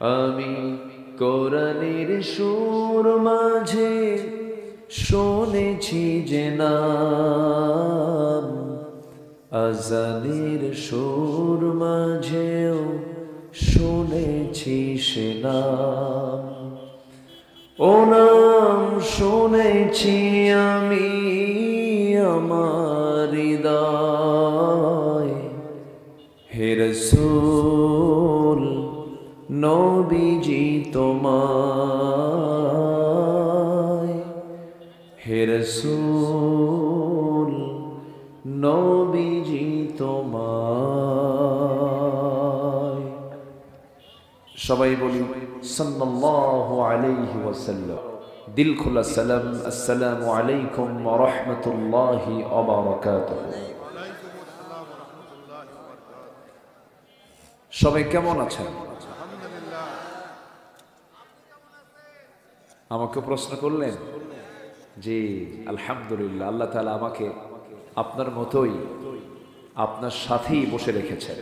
আমি কোরআনের সুর মাঝে শুনেছি যে নাম, আজানের সুর মাঝেও শুনেছি সে নাম। ও নাম শুনেছি আমি আমার হৃদয়, হে রাসূল নবীজি তোমায়, হে রাসূল নবীজি তোমায়। সবাই বলি সাল্লাল্লাহু আলাইহি ওয়াসাল্লাম। দিল খোলা সালাম, আসসালামু আলাইকুম ওয়া রাহমাতুল্লাহি ওয়া বারাকাতুহু। সবাই কেমন আছেন? আমাকে প্রশ্ন করলেন? জি আলহামদুলিল্লাহ, আল্লাহ তাআলা আমাকে আপনার মতোই আপনার সাথেই বসে রেখেছেন।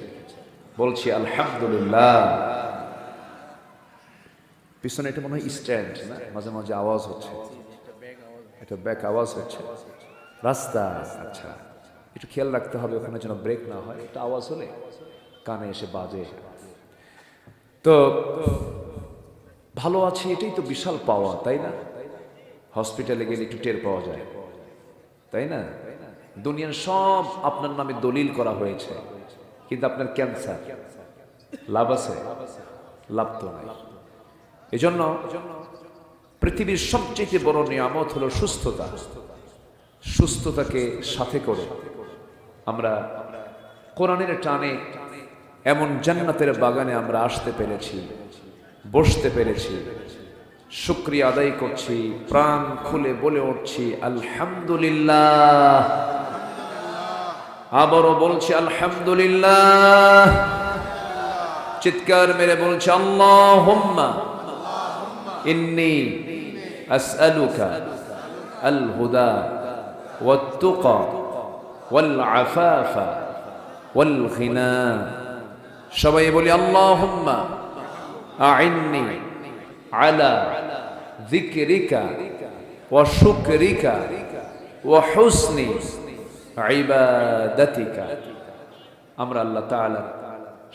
বলছি আলহামদুলিল্লাহ। পিছনে এটা মনে হয় স্ট্যান্ড না, মাঝে মাঝে আওয়াজ হচ্ছে, এটা ব্যাক আওয়াজ হচ্ছে রাস্তা। আচ্ছা, একটু খেয়াল রাখতে হবে ওখানে যেন ব্রেক না হয়, এটা আওয়াজ হলে কানে এসে বাজে। তো ভালো আছি, এটাই তো বিশাল পাওয়া, তাই না? হসপিটালে গেলে একটু টের পাওয়া যায়, তাই না? দুনিয়ার সব আপনার নামে দলিল করা হয়েছে, কিন্তু আপনার ক্যান্সার, লাভ আছে? লাভ তো নাই। এজন্য পৃথিবীর সবচেয়ে বড় নিয়ামত হলো সুস্থতা। সুস্থতাকে সাথে করে আমরা কোরআনের টানে এমন জান্নাতের বাগানে আমরা আসতে পেরেছি, বসতে পেরেছি। শুকরিয়া আদায় করছি, প্রাণ খুলে বলে উঠছি আলহামদুলিল্লাহ। আবারও বলছি আলহামদুলিল্লাহ। চিৎকার মেরে বলছি আল্লাহুম্মা ইন্নী আসআলুকা আল হুদা ওয়াত তুকা ওয়াল আফাফা ওয়াল গিনা। সবাই বলি আল্লাহুম্মা আইন্নি আলা যিকরিকা ওয়া শুকরিকা ওয়া হুসনি ইবাদাতিকা। আমরা আল্লাহ তাআলা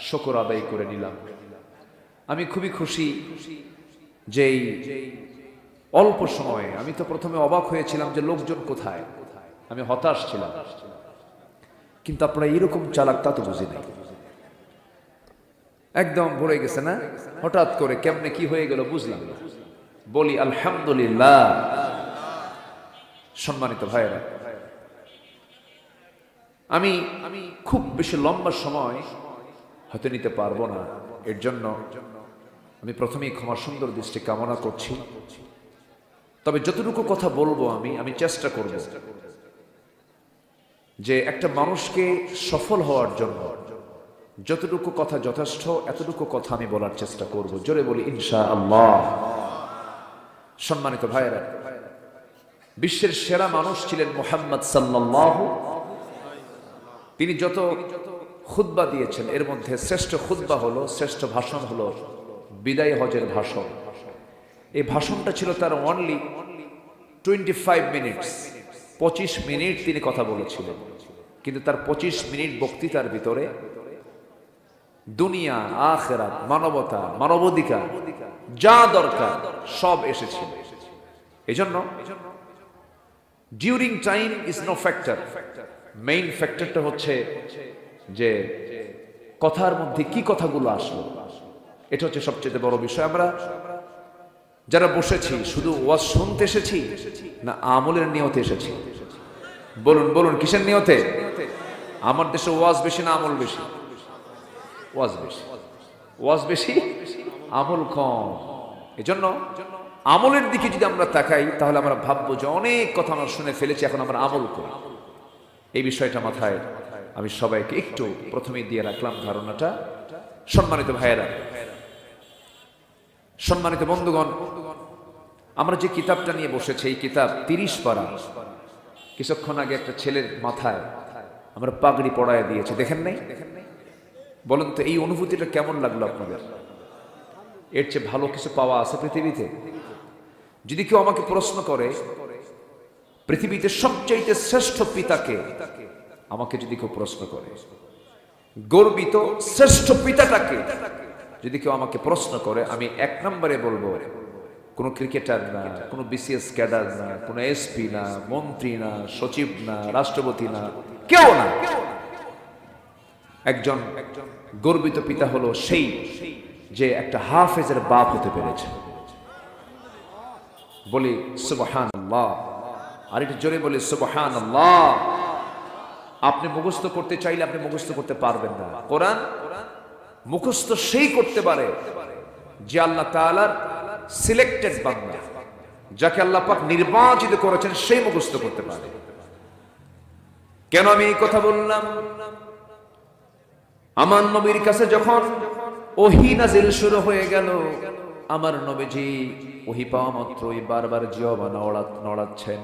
শুকর আদায় করে নিলাম। আমি খুবই খুশি যে অল্প সময়ে, আমি তো প্রথমে অবাক হয়েছিলাম যে লোকজন কোথায়, আমি হতাশ ছিলাম, কিন্তু আপনারা এরকম চালাক তা তো বুঝি নাই। একদম ভরে গেছে না, হঠাৎ করে কেমনে কি হয়ে গেল বুঝলাম না। বলি আলহামদুলিল্লাহ। সম্মানিত ভাইরা, আমি খুব বেশি লম্বা সময় হতে নিতে পারবো না, এর জন্য আমি প্রথমেই ক্ষমা সুন্দর দৃষ্টি কামনা করছি। তবে যতটুকু কথা বলবো আমি চেষ্টা করব যে একটা মানুষকে সফল হওয়ার জন্য যতটুকু কথা যথেষ্ট, এতটুকু কথা আমি বলার চেষ্টা করব। জোরে বলি ইনশাআল্লাহ। সম্মানিত ভাইরা, বিশ্বের সেরা মানুষ ছিলেন মুহাম্মদ সাল্লাল্লাহু। তিনি যত খুতবা দিয়েছেন এর মধ্যে শ্রেষ্ঠ খুতবা হলো, শ্রেষ্ঠ ভাষণ হলো বিদায় হজের ভাষণ। এই ভাষণটা ছিল তার অনলি 25 মিনিটস, 25 মিনিট তিনি কথা বলেছিলেন। কিন্তু তার 25 মিনিট বক্তৃতার ভিতরে দুনিয়া, আখিরাত, মানবতা, মানবাধিকার যা দরকার সব এসেছিল। এজন্য during time is no factor, main ফ্যাক্টরটা হচ্ছে যে কথার মধ্যে কি কথাগুলো আসলো, এটা হচ্ছে সবচেয়ে বড় বিষয়। আমরা যারা বসেছি শুধু ওয়াজ শুনতে এসেছি না আমলের নিয়তে এসেছি? বলুন বলুন, কিসের নিয়তে? আমার দেশে ওয়াজ বেশি না আমল বেশি? ওয়াজ বেশি। ওয়াজ বেশি, আমল কম। এজন্য আমলের দিকে যদি আমরা তাকাই তাহলে আমরা ভাববো যে অনেক কথা আমরা শুনে ফেলেছি, এখন আমরা আমল করি। এই বিষয়টা মাথায় আমি সবাইকে একটু প্রথমেই দিয়ে রাখলাম ধারণাটা। সম্মানিত ভাইয়েরা, সম্মানিত বন্ধুগণ, আমরা যে কিতাবটা নিয়ে বসেছি এই কিতাব 30 পারা। কিছুক্ষণ আগে একটা ছেলের মাথায় আমরা পাগড়ি পড়ায় দিয়েছি, দেখেন নাই? বলুন তো এই অনুভূতিটা কেমন লাগলো আপনাদের? এর চেয়ে ভালো কিছু পাওয়া আছে পৃথিবীতে? যদি কেউ আমাকে প্রশ্ন করে পৃথিবীতে সবচাইতে শ্রেষ্ঠ পিতাকে, আমাকে যদি কেউ প্রশ্ন করে গর্বিত শ্রেষ্ঠ পিতাটাকে যদি কেউ আমাকে প্রশ্ন করে, আমি এক নম্বরে বলবো কোন ক্রিকেটার না, কোন বিসিএস ক্যাডার না, কোন এসপি না, মন্ত্রী না, সচিব না, রাষ্ট্রপতি না, কেউ না। একজন গর্বিত পিতা হলো সেই যে একটা হাফেজের বাপ হতে পেরেছে। বলি সুবহানাল্লাহ, আর একটু জোরে বলি সুবহানাল্লাহ। আপনি মুখস্থ করতে চাইলে আপনি মুখস্থ করতে পারবেন না। কোরআন মুখস্থ সেই করতে পারে যে আল্লাহ তাআলার সিলেক্টেড বান্দা, যাকে আল্লাহ পাক নির্বাচিত করেছেন, সেই মুখস্থ করতে পারে। কেন আমি এই কথা বললাম? আমার নবীর কাছে যখন ওহী নাজিল শুরু হয়ে গেল, আমার নবীজি ওহী পাওয়া মাত্রই বারবার জিহ্বা নড়াচ্ছেন,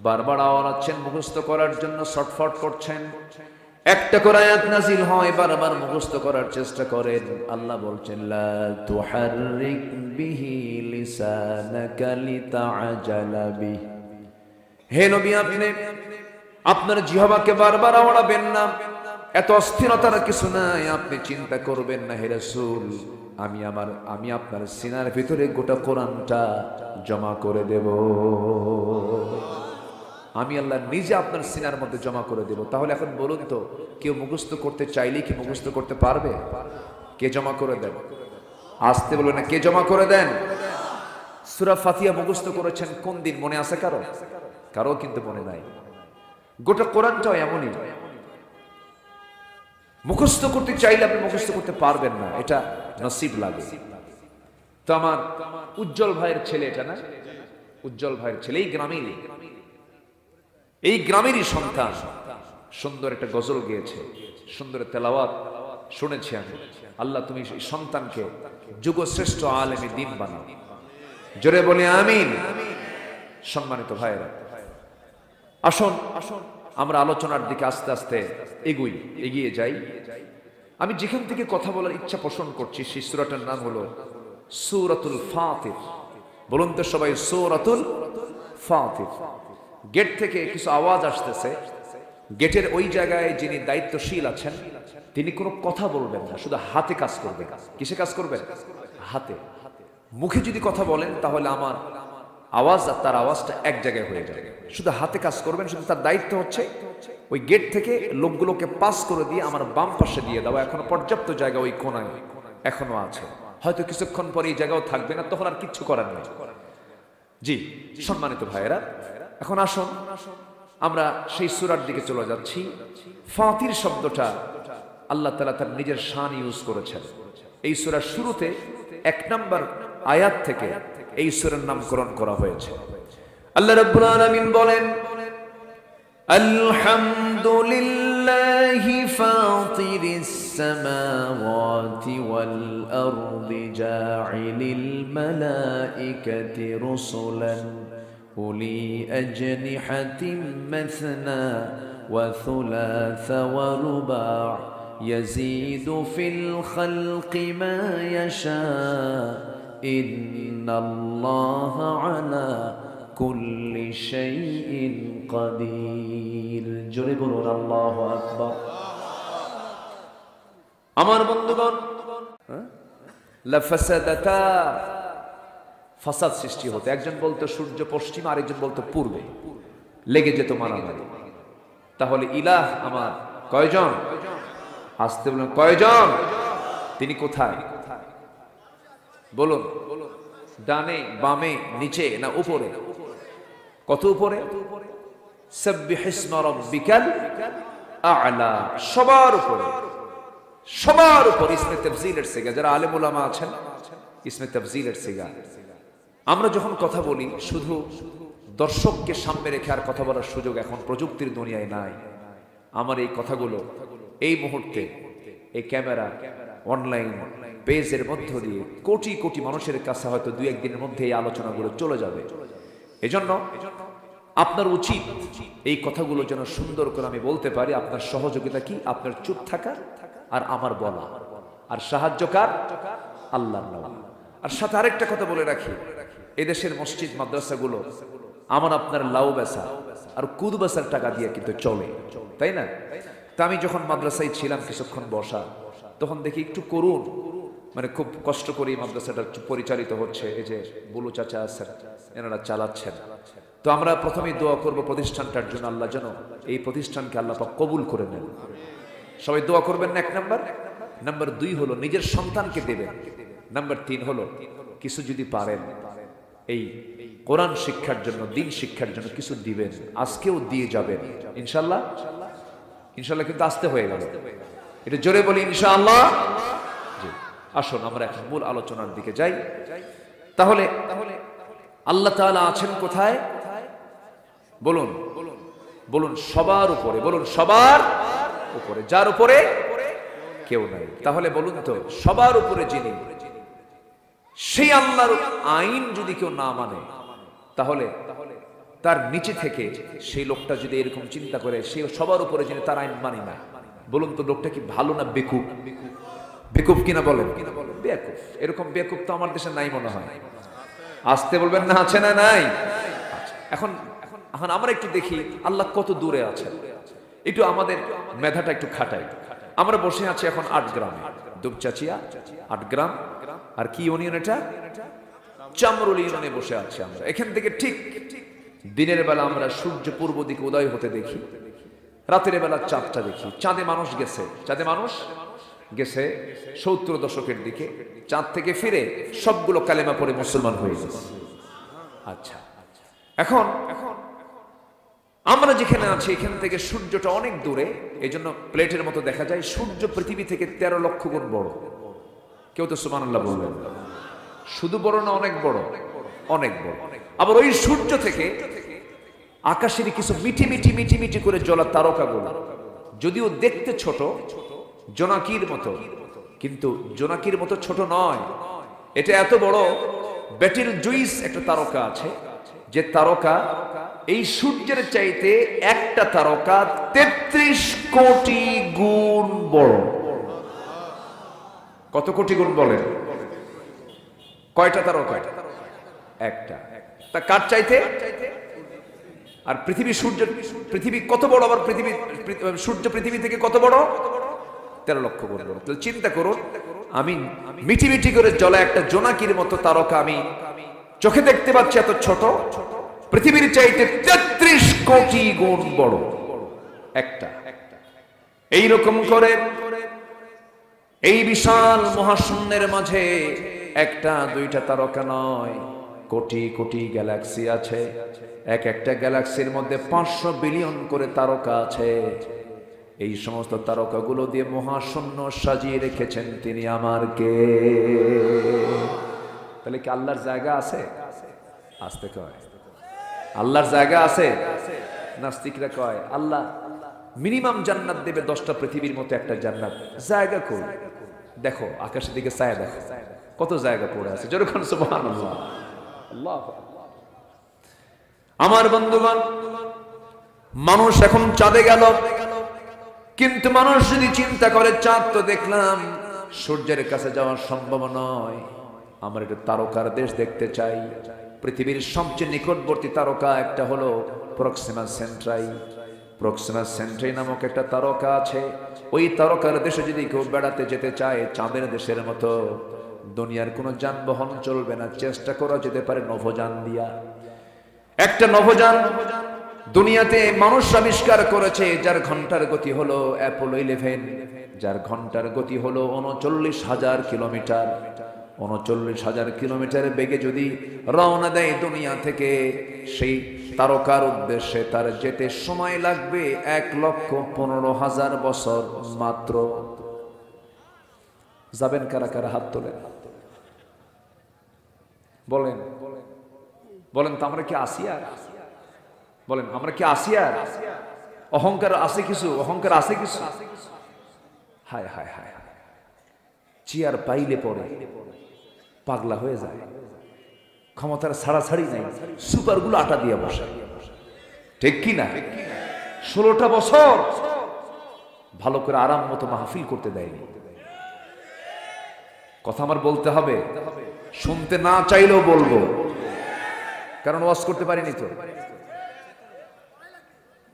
বারবার আওড়াচ্ছেন, মুখস্থ করার জন্য ছটফট করছেন। একটা করে আয়াত নাজিল হয়, বারবার মুখস্থ করার চেষ্টা করেন। আল্লাহ বলছেন লা তুহাররিক বিহি লিসানাকা লিতাআজালা বিহি, হে নবী আপনি আপনার জিহ্বাকে বারবার আওড়াবেন না, এত অস্থিরতার কিছু নাই, আপনি চিন্তা করবেন না হে রাসূল, আমি আপনার সিনার ভিতরে গোটা কোরআনটা জমা করে দেব। আমি আল্লাহ নিজে আপনার সিনার মধ্যে জমা করে দেব। তাহলে এখন বলুন তো, কেউ মুখস্থ করতে চাইলে কি মুখস্থ করতে পারবে? কে জমা করে দেন? আসতে বলুন না, কে জমা করে দেন? সূরা ফাতিহা মুখস্থ করেছেন কোন দিন মনে আছে কারো? কারো কিন্তু মনে নাই। গোটা কোরআনটাও এমনই, মুখস্থ করতে চাইলে আপনি মুখস্থ করতে পারবেন না, এটা নসিব লাগে। তো আমার উজ্জ্বল ভাইয়ের ছেলে, এটা না উজ্জ্বল ভাইয়ের ছেলে, এই গ্রামেরই সন্তান, সুন্দর একটা গজল গেয়েছে, সুন্দর তেলাওয়াত শুনেছি আমি। আল্লাহ তুমি এই সন্তানকে যুগশ্রেষ্ঠ আলেমে দ্বীন বানাও, জোরে বলে আমিন। সম্মানিত ভাইয়েরা, আসুন আমরা আলোচনার দিকে আস্তে আস্তে এগিয়ে যাই। আমি যেখান থেকে কথা বলার ইচ্ছা পোষণ করছি, সেই সূরাটার নাম হলো সূরাতুল ফাতির। বলুন তো সবাই, সূরাতুল ফাতির। গেট থেকে কিছু আওয়াজ আসতেছে, গেটের ওই জায়গায় যিনি দায়িত্বশীল আছেন তিনি কোনো কথা বলবেন না, শুধু হাতে কাজ করবেন। কিসে কাজ করবেন? হাতে। মুখে যদি কথা বলেন তাহলে আমার আওয়াজ আর তার আওয়াজটা এক জায়গায় হয়ে যাবে। শুধু হাতে কাজ করবেন, শুধু তার দায়িত্ব হচ্ছে ওই গেট থেকে লোকগুলোকে পাস করে দিয়ে আমার বাম পাশে দিয়ে দেওয়া। এখনো পর্যাপ্ত জায়গা ওই কোনায় এখনো আছে, হয়তো কিছুক্ষণ পরে এই জায়গাও থাকবে না, তখন আর কিচ্ছু করার নেই। জি সম্মানিত ভাইয়েরা, এখন আসুন আমরা সেই সূরার দিকে চলে যাচ্ছি। ফাতির শব্দটা আল্লাহ তাআলা তার নিজের শান ইউজ করেছেন। এই সূরার শুরুতে 1 নম্বর আয়াত থেকে এই সূরার নামকরণ করা হয়েছে। আল্লাহ রাব্বুল আলামিন বলেন, আলহামদুলিল্লাহি ফাতিরিস সামাওয়াতি ওয়াল আরদি জাইলিল মালাইকাতি রুসুলান উলি আজনিহাতিন মাসনা ওয়া থুলাথা ওয়া রুবা' ইয়াজিদু ফিল খালকি মা ইয়াশা ইন্নাল্লাহা আলা কুল্লি শাইইন কাদির। জোরে বলুন আল্লাহু আকবার। আমার বন্ধুগণ, লাফাসাদাতা, ফাসাদ সৃষ্টি হতো। একজন বলতো সূর্য পশ্চিম, আরেকজন বলতো পূর্বে, লেগে যেত মারামারি। তাহলে ইলাহ আমার কয়জন? আসতে বলুন, কয়জন? তিনি কোথায় বলুন? ডানে, বামে, নিচে না উপরে? কত উপরে? সাব্বিহিসমা রাব্বিকাল আ'লা, সবার উপরে, সবার উপরে। ইসমে তাফজিলের সিগা, যারা আলেম উলামা আছেন ইসমে তাফজিলের সিগা। আমরা যখন কথা বলি শুধু দর্শককে সামনে রেখে আর কথা বলার সুযোগ এখন প্রযুক্তির দুনিয়ায় নাই। আমার এই কথাগুলো এই মুহূর্তে এই ক্যামেরা, অনলাইন পেজের মধ্য দিয়ে কোটি কোটি মানুষের কাছে হয়তো 2-1 দিনের মধ্যে এই আলোচনাগুলো চলে যাবে। এজন্য আপনার উচিত এই কথাগুলো যেন সুন্দর করে আমি বলতে পারি। আপনার সহযোগিতা কি? আপনার চুপ থাকা আর আমার বলা। আর সাহায্য কার? আল্লাহর নাম। আর সাথে আরেকটা কথা বলে রাখি, এদেশের মসজিদ মাদ্রাসাগুলো আমার আপনার লাউ বেচা আর কুদ বেচার টাকা দিয়ে কিন্তু চলে, তাই না? তা আমি যখন মাদ্রাসায় ছিলাম কিছুক্ষণ বসা, তখন দেখি একটু করুন, মানে খুব কষ্ট করে মাদ্রাসাটা পরিচালিত হচ্ছে। এই যে বুলু চাচা আছেন, এনারা চালাচ্ছেন। তো আমরা প্রথমেই দোয়া করব প্রতিষ্ঠানটার জন্য, আল্লাহ যেন এই প্রতিষ্ঠানকে আল্লাহ পাক কবুল করে নেন। সবাই দোয়া করবেন না? 1 নাম্বার। নাম্বার 2 হলো নিজের সন্তানকে দেবেন। নাম্বার 3 হলো কিছু যদি পারেন এই কোরআন শিক্ষার জন্য, দিন শিক্ষার জন্য কিছু দিবেন, আজকেও দিয়ে যাবেন ইনশাআল্লাহ। ইনশাআল্লাহ কিন্তু আসতে হয়ে গেল, এটা জোরে বলি ইনশাআল্লাহ। জি, আসুন আমরা এখন মূল আলোচনার দিকে যাই। তাহলে আল্লাহ তাআলা আছেন কোথায়? বলুন বলুন, সবার উপরে। বলুন সবার উপরে, যার উপরে কেউ নাই। তাহলে বলুন তো, সবার উপরে যিনি, সেই আল্লাহর আইন যদি কেউ না মানে, তাহলে তার নিচে থেকে সেই লোকটা যদি এরকম চিন্তা করে সে সবার উপরে যিনি, তার আইন মানি না, বলুন তো লোকটা কি ভালো না বেকুব? বেকুব কিনা বলেন? বেকুব। এরকম বেকুব তো আমার দেশে নাই মনে হয়। আসতে বলবেন না, আছে না নাই? এখন এখন আমরা একটু দেখি আল্লাহ কত দূরে আছেন, একটু আমাদের মেধাটা একটু খাটাই। আমরা বসে আছি এখন 8 গ্রামে, দুপচাচিয়া 8 গ্রাম। আর কি ইউনিয়ন এটা? চামরুল ইউনিয়নে বসে আছি আমরা। এখান থেকে ঠিক দিনের বেলা আমরা সূর্য পূর্ব দিকে উদয় হতে দেখি, রাতের বেলা চাঁদটা দেখি। চাঁদে মানুষ গেছে, চাঁদে মানুষ গেছে 70 দশকের দিকে। চাঁদ থেকে ফিরে সবগুলো কালেমা পড়ে মুসলমান হয়ে গেছে। আচ্ছা, এখন আমরা যেখানে আছি এখান থেকে সূর্যটা অনেক দূরে, এই জন্য প্লেটের মতো দেখা যায়। সূর্য পৃথিবী থেকে 13 লক্ষ গুণ বড়। কেউ তো সুবহানাল্লাহ বলবেন। শুধু বড় না, অনেক বড়, অনেক বড়। আবার ওই সূর্য থেকে আকাশের কিছু মিটি মিটি মিটি মিটি করে জ্বলা তারকাগুলো, যদিও দেখতে ছোট, জোনাকির মতো, কিন্তু জোনাকির মতো ছোট নয়। এটা এত বড়। বেটেল জুইস একটা তারকা আছে, যে তারকা এই সূর্যের চাইতে একটা তারকা 33 কোটি গুণ বড়। কত কোটি গুণ বলেন? কয়টা তারকা? একটা। তা কার চাইতে? আর পৃথিবী, সূর্য পৃথিবী কত বড়? আবার পৃথিবী, সূর্য পৃথিবী থেকে কত বড়? 13 লক্ষ গুণ বড়। তাহলে চিন্তা করুন, আমি মিটি মিটি করে জ্বলা একটা জোনাকির মতো তারকা আমি চোখে দেখতে পাচ্ছি এত ছোট, পৃথিবীর চাইতে 33 কোটি গুণ বড় একটা। এইরকম করে এই বিশাল মহাশূন্যের মাঝে একটা দুইটা তারকা নয়, কোটি কোটি গ্যালাক্সি আছে। এক একটা গ্যালাক্সির মধ্যে 500 বিলিয়ন করে তারকা আছে। এই সমস্ত তারকাগুলো দিয়ে মহাশূন্য সাজিয়ে রেখেছেন তিনি আমার কে। তাহলে কি আল্লাহর জায়গা আছে? আসতে কয় আল্লাহর জায়গা আছে। নাস্তিকরা কয় আল্লাহ মিনিমাম জান্নাত দেবে 10টা পৃথিবীর মতো একটা জান্নাত। জায়গা কই? দেখো আকাশের দিকে ছায়া দেখো, কত জায়গা পড়ে আছে। যেরকম সুবহানাল্লাহ। আল্লাহ আমার বন্ধুগণ, মানুষ এখন চাঁদে গেল, কিন্তু মানুষ যদি চিন্তা করে চাঁদ তো দেখলাম, সূর্যের কাছে যাওয়া সম্ভব নয়, আমরা একটা তারকার দেশ দেখতে চাই। পৃথিবীর সবচেয়ে নিকটবর্তী তারকা একটা হলো প্রক্সিমা সেন্ট্রাই। প্রক্সিমা সেন্ট্রাই নামক একটা তারকা আছে। ওই তারকার দেশে যদি কেউ বেড়াতে যেতে চায়, চাঁদের দেশের মতো দুনিয়ার কোনো যানবাহন চলবে না, চেষ্টা করা যেতে পারে নভোযান দিয়া। একটা নভোযান দুনিয়াতে মানুষ আবিষ্কার করেছে, যার ঘন্টার গতি হলো অ্যাপোলো 11, যার ঘন্টার গতি হলো 39,000 কিলোমিটার। 39,000 কিলোমিটার বেগে যদি রওনা দেয় দুনিয়া থেকে সেই তারকার উদ্দেশ্যে, তার যেতে সময় লাগবে 1,15,000 বছর মাত্র। যাবেন কারা কারা? হাত তোলেন, বলেন বলেন তো আমরা কি আসি? আর বলেন আমরা কি আসি? আর অহংকার আছে কিছু? অহংকার আছে কিছু? হায় হায় হায়, চেয়ার পাইলে পরে পাগলা হয়ে যায়, ক্ষমতার ছাড়াছাড়ি নাই, সুপারগুলো আটা দিয়ে বসে। ঠিক কি না? 16টা বছর ভালো করে আরাম মতো মাহফিল করতে দেয়নি। কথা আমার বলতে হবে, শুনতে না চাইলেও বলবো, কারণ ওয়াজ করতে পারিনি তো।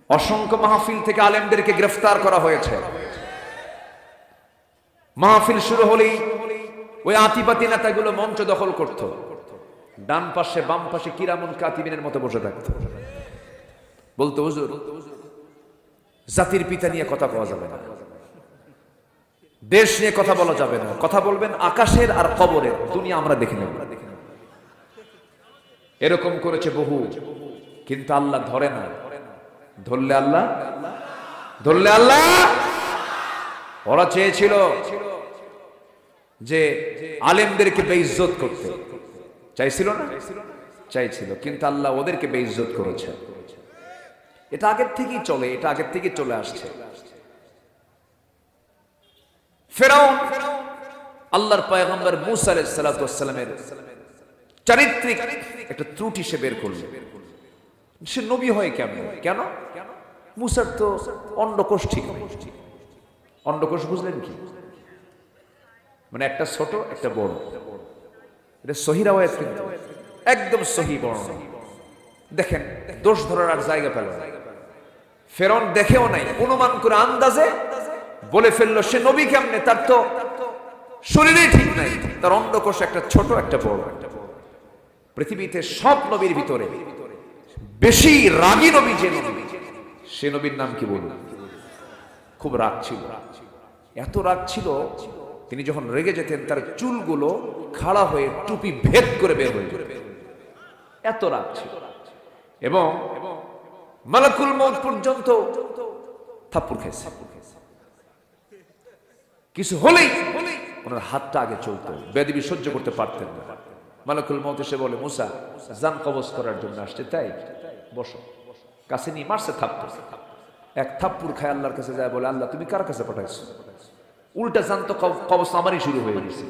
অসংখ্য মাহফিল থেকে আলেমদেরকে গ্রেফতার করা হয়েছে। মাহফিল শুরু হলেই ওই আতিপাতি নেতাগুলো মঞ্চ দখল করত, ডান পাশে বাম পাশে কিরামুন কাতিবিনের মতো বসে থাকতো, বলতো হুজুর জাতির পিতা নিয়ে কথা বলা যাবে না, দেশ নিয়ে কথা বলা যাবে না, কথা বলবেন আকাশের আর কবরের, দুনিয়া আমরা দেখে নেব। এরকম করেছে বহু, কিন্তু আল্লাহ ধরে না। ধরলে আল্লাহ। ওরা চেয়েছিল যে আলেমদেরকে বেইজ্জত করতে, চাইছিল না? চাইছিল, কিন্তু আল্লাহ ওদেরকে বেইজ্জত করেছে। এটা আগের থেকেই চলে, এটা আগের থেকেই চলে আসছে। ফেরাউন আল্লাহর পয়গম্বর মূসা আলাইহিস সালাতু ওয়াস সালামের চারিত্রিক একটা ত্রুটি সে বের করল। সে নবী হয় কেন? মূসার তো অন্ডকোষ ঠিক নেই। অন্ডকোষ বুঝলেন কি? মানে একটা ছোট একটা বড়। এটা সহিহ রাওয়ায়াত, কিন্তু একদম সহিহ বর্ণনা। দেখেন, দোষ ধরার আর জায়গা পেল না। ফেরাউন দেখেও নাই, অনুমান করে আন্দাজে বলে ফেললো সে নবী কেমনে, তার তো শরীরেই ঠিক নাই, তার অন্ডকোষ একটা ছোট একটা বড়। পৃথিবীতে সব নবীর ভিতরে বেশি রাগী নবী যে নবী, সে নবীর নাম কি বলুন? খুব রাগ ছিল, এত রাগ ছিল, তিনি যখন রেগে যেতেন তার চুলগুলো খাড়া হয়ে টুপি ভেদ করে বের হয়ে যেত, এত রাগ ছিল। এবং মালাকুল মউত পর্যন্ত থাপ্পড় খেয়েছে। কিছু হলেই ওনার হাতটা আগে চলতো, বেয়াদবি সহ্য করতে পারতেন না। মালাকুল মউত এসে বলে, মুসা জান কবজ করার জন্য আসছে, তাই বসো। কাছে নিয়ে মারছে থাপ্পড়। এক থাপ্পড় খায় আল্লাহর কাছে যায়, বলে আল্লাহ তুমি কার কাছে পাঠাইছো? উল্টা জান তো কবজ আমারই শুরু হয়ে গেছে।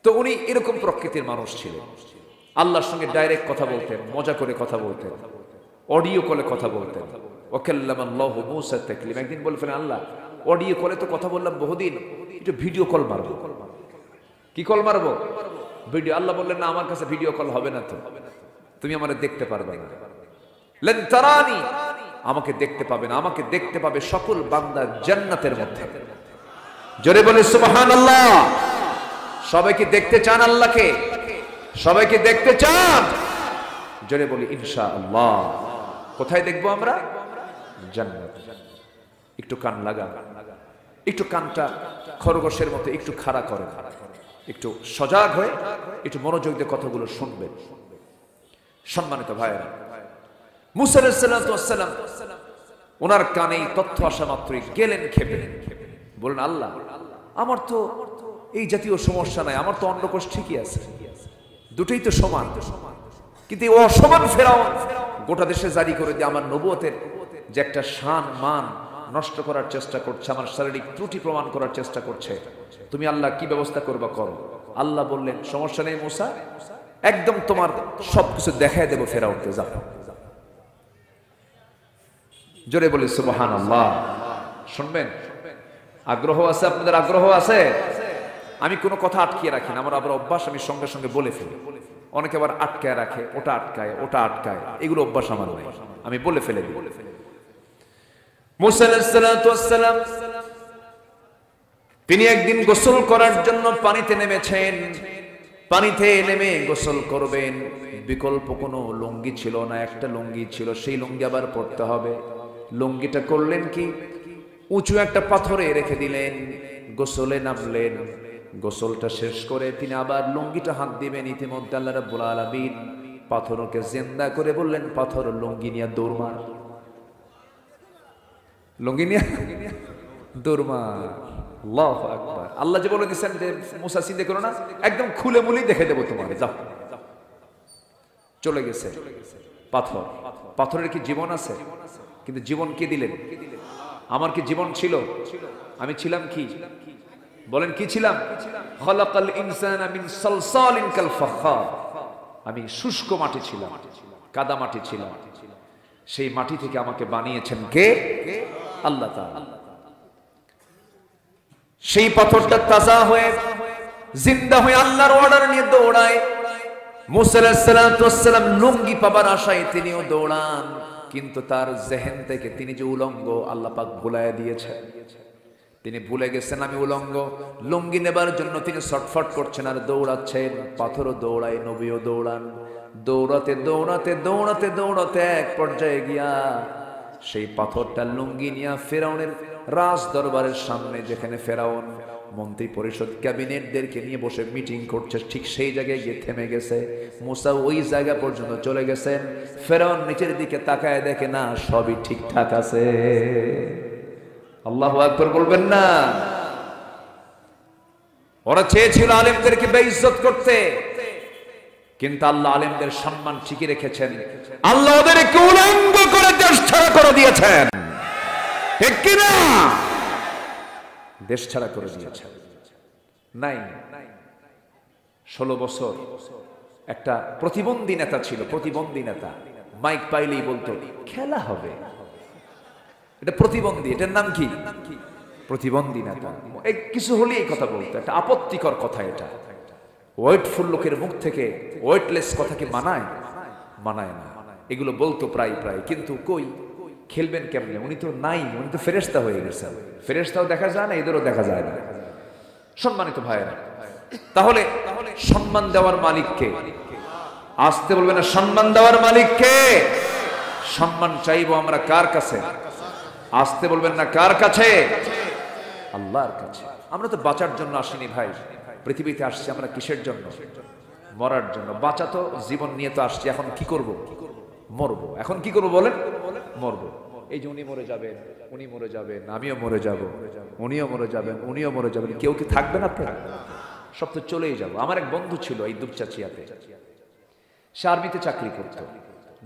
তো উনি এরকম প্রকৃতির মানুষ ছিলেন। আল্লাহর সঙ্গে ডাইরেক্ট কথা বলতেন, মজা করে কথা বলতেন, অডিও কলে কথা বলতেন। ওয়াকাল্লামাল্লাহু মূসা তাকলিমা। একদিন বলে ফেলেন, আল্লাহ অডিও কলে তো কথা বললাম বহুদিন, একটু ভিডিও কল মারবো। কি কল মারবো? ভিডিও। আল্লাহ বললেন, না, আমার কাছে ভিডিও কল হবে না, তো তুমি আমারে দেখতে পারবে না। লান তারানি, আমাকে দেখতে পাবে না, আমাকে দেখতে পাবে সকল বান্দা জান্নাতের মধ্যে। জোরে বলে সুবহানাল্লাহ। সবাইকে দেখতে চান আল্লাহকে? সবাইকে দেখতে চান? জোরে বলি ইনশাআল্লাহ। কোথায় দেখবো আমরা? জান্নাত। একটু কান লাগা, একটু কানটা খরগোশের মতো একটু খাড়া করে, একটু সজাগ হয়ে একটু মনোযোগ দিয়ে কথাগুলো শুনবেন। সম্মানিত ভাইয়েরা, মূসা আলাইহিস সালাতু ওয়াস সালাম ওনার কানে তথ্য আসা মাত্রই গেলেন খেপে, বললেন, আল্লাহ আমার তো এই জাতীয় সমস্যা নাই, আমার তো অন্ডকোষ ঠিকই আছে, দুটোই তো সমান। কিন্তু এই অসমান ফেরাউন গোটা দেশে জারি করে দিয়ে আমার নবুয়তের যে একটা শান মান নষ্ট করার চেষ্টা করছে, আমার শারীরিক ত্রুটি প্রমাণ করার চেষ্টা করছে। তুমি আল্লাহ কি ব্যবস্থা করবা করো। আল্লাহ বললেন, সমস্যা নেই মূসা, একদম তোমার সবকিছু দেখায় দেবো ফেরাউনকে, যাও। জোরে বলি সুবহানাল্লাহ। শুনবেন? আগ্রহ আছে? আপনাদের আগ্রহ আছে? আমি কোনো কথা আটকিয়ে রাখি না, আমার আবার অভ্যাস, আমি সঙ্গে সঙ্গে বলে ফেলি। অনেকে আবার আটকায় রাখে, ওটা আটকায় ওটা আটকায়, এগুলো অভ্যাস আমার নাই, আমি বলে ফেলে দিই। মূসা আলাইহিস সালাতু ওয়াস সালাম তিনি একদিন গোসল করার জন্য পানিতে নেমেছেন। পানিতে নেমে গোসল করবেন, বিকল্প কোনো লুঙ্গি ছিল না, একটা লুঙ্গি ছিল, সেই লুঙ্গি আবার পরতে হবে। লুঙ্গিটা করলেন কি, উঁচু একটা পাথরে রেখে দিলেন, গোসলে নামলেন। গোসলটা শেষ করে তিনি আবার লুঙ্গিটা হাত দিবেন, ইতিমধ্যে আল্লাহ রাব্বুল আলামিন পাথরকে জিন্দা করে বললেন, পাথর লুঙ্গি নিয়ে দৌড় মার, লুঙ্গি নিয়ে দৌড় মার। আল্লাহু আকবার। আল্লাহ যে বলে দিচ্ছেন যে মূসা চিন্তা করো না, একদম খুলে মুলি দেখে দেবো তোমাকে, যাও। চলে গেছে পাথর। পাথরের কি জীবন আছে? কিন্তু জীবন কে দিলেন? আমার কি জীবন ছিল? আমি ছিলাম কি? বলেন কি ছিলাম? খালাকাল ইনসানা মিন সালসালিন কাল ফাখার। আমি শুষ্ক মাটি ছিলাম, কাদা মাটি ছিলাম। সেই মাটি থেকে আমাকে বানিয়েছেন কে? আল্লাহ তাআলা। সেই পাথরটা তাজা হয়ে জিন্দা হয়ে আল্লাহর অর্ডার নিয়ে দৌড়ায়। মুসা আলাইহিস সালাম লুঙ্গি পাবার আশায় তিনিও দৌড়ান, কিন্তু তার জেহেন থেকে তিনি যে উলঙ্গ আল্লাহ পাক ভুলাইয়া দিয়েছেন। তিনি ভুলে গেছেন আমি উলঙ্গ। লুঙ্গি নেবার জন্য তিনি ছটফট করছেন আর দৌড়াচ্ছেন। পাথরও দৌড়ায়, নবীও দৌড়ান। দৌড়াতে দৌড়াতে দৌড়াতে দৌড়াতে এক পর্যায়ে গিয়া সেই পাথরটা লুঙ্গি নিয়ে ফেরাউনের রাজ দরবারের সামনে, যেখানে ফেরাউন মন্ত্রী পরিষদ ক্যাবিনেটদেরকে নিয়ে বসে মিটিং করছে, ঠিক সেই জায়গায় গিয়ে থেমে গেছে। মুসা ওই জায়গা পর্যন্ত চলে গেছেন। ফেরাউন নিচের দিকে তাকায় দেখে না, সবই ঠিকঠাক আছে। আল্লাহু আকবার বলবেন না? ওরা চেয়েছিল আলেমদেরকে বেইজ্জত করতে, কিন্তু আল্লাহ আলেমদের সম্মান ঠিকই রেখেছেন। আল্লাহ ওদেরকে উলঙ্গ করে দেশ ছাড়া করে দিয়েছেন, ঠিক কিনা? দেশ ছাড়া করে দিয়েছেন। নাই 16 বছর একটা প্রতিবন্ধী নেতা ছিল, প্রতিবন্ধী নেতা। মাইক পাইলেই বলতো খেলা হবে। এটা প্রতিবন্ধী, এটার নাম কি? প্রতিবন্ধী নেতা। কিছু হলেই এই কথা বলতো, একটা আপত্তিকর কথা। এটা ওয়েটফুল লোকের মুখ থেকে ওয়েটলেস কথা কি মানায়? মানায় না। এগুলো বলতো প্রায় প্রায়, কিন্তু কই খেলবেন কেমনে? উনি তো নাই, উনি তো ফেরেশতা হয়ে গেছেন। ফেরেশতাও দেখা যায় না, এদেরও দেখা যায় না। সম্মানিত ভাইয়েরা, তাহলে সম্মান দেওয়ার মালিককে আসতে বলবে না? সম্মান দেওয়ার মালিককে। সম্মান চাইবো আমরা কার কাছে? আসতে বলবেন না কার কাছে? আল্লাহর কাছে। আমরা তো বাঁচার জন্য আসিনি ভাই, পৃথিবীতে আসছি আমরা কিসের জন্য? মরার জন্য। বাঁচা তো জীবন নিয়ে তো আসছি, এখন কি করব? মরবো। এখন কি করবো বলেন? মরবো। এই যে উনি মরে যাবেন, উনি মরে যাবেন, আমিও মরে যাব, উনিও মরে যাবেন, উনিও মরে যাবেন। কেউ কি থাকবেন আপনারা? সব তো চলেই যাব। আমার এক বন্ধু ছিল এই দুপচাচিয়াতে, সে আর্মিতে চাকরি করত,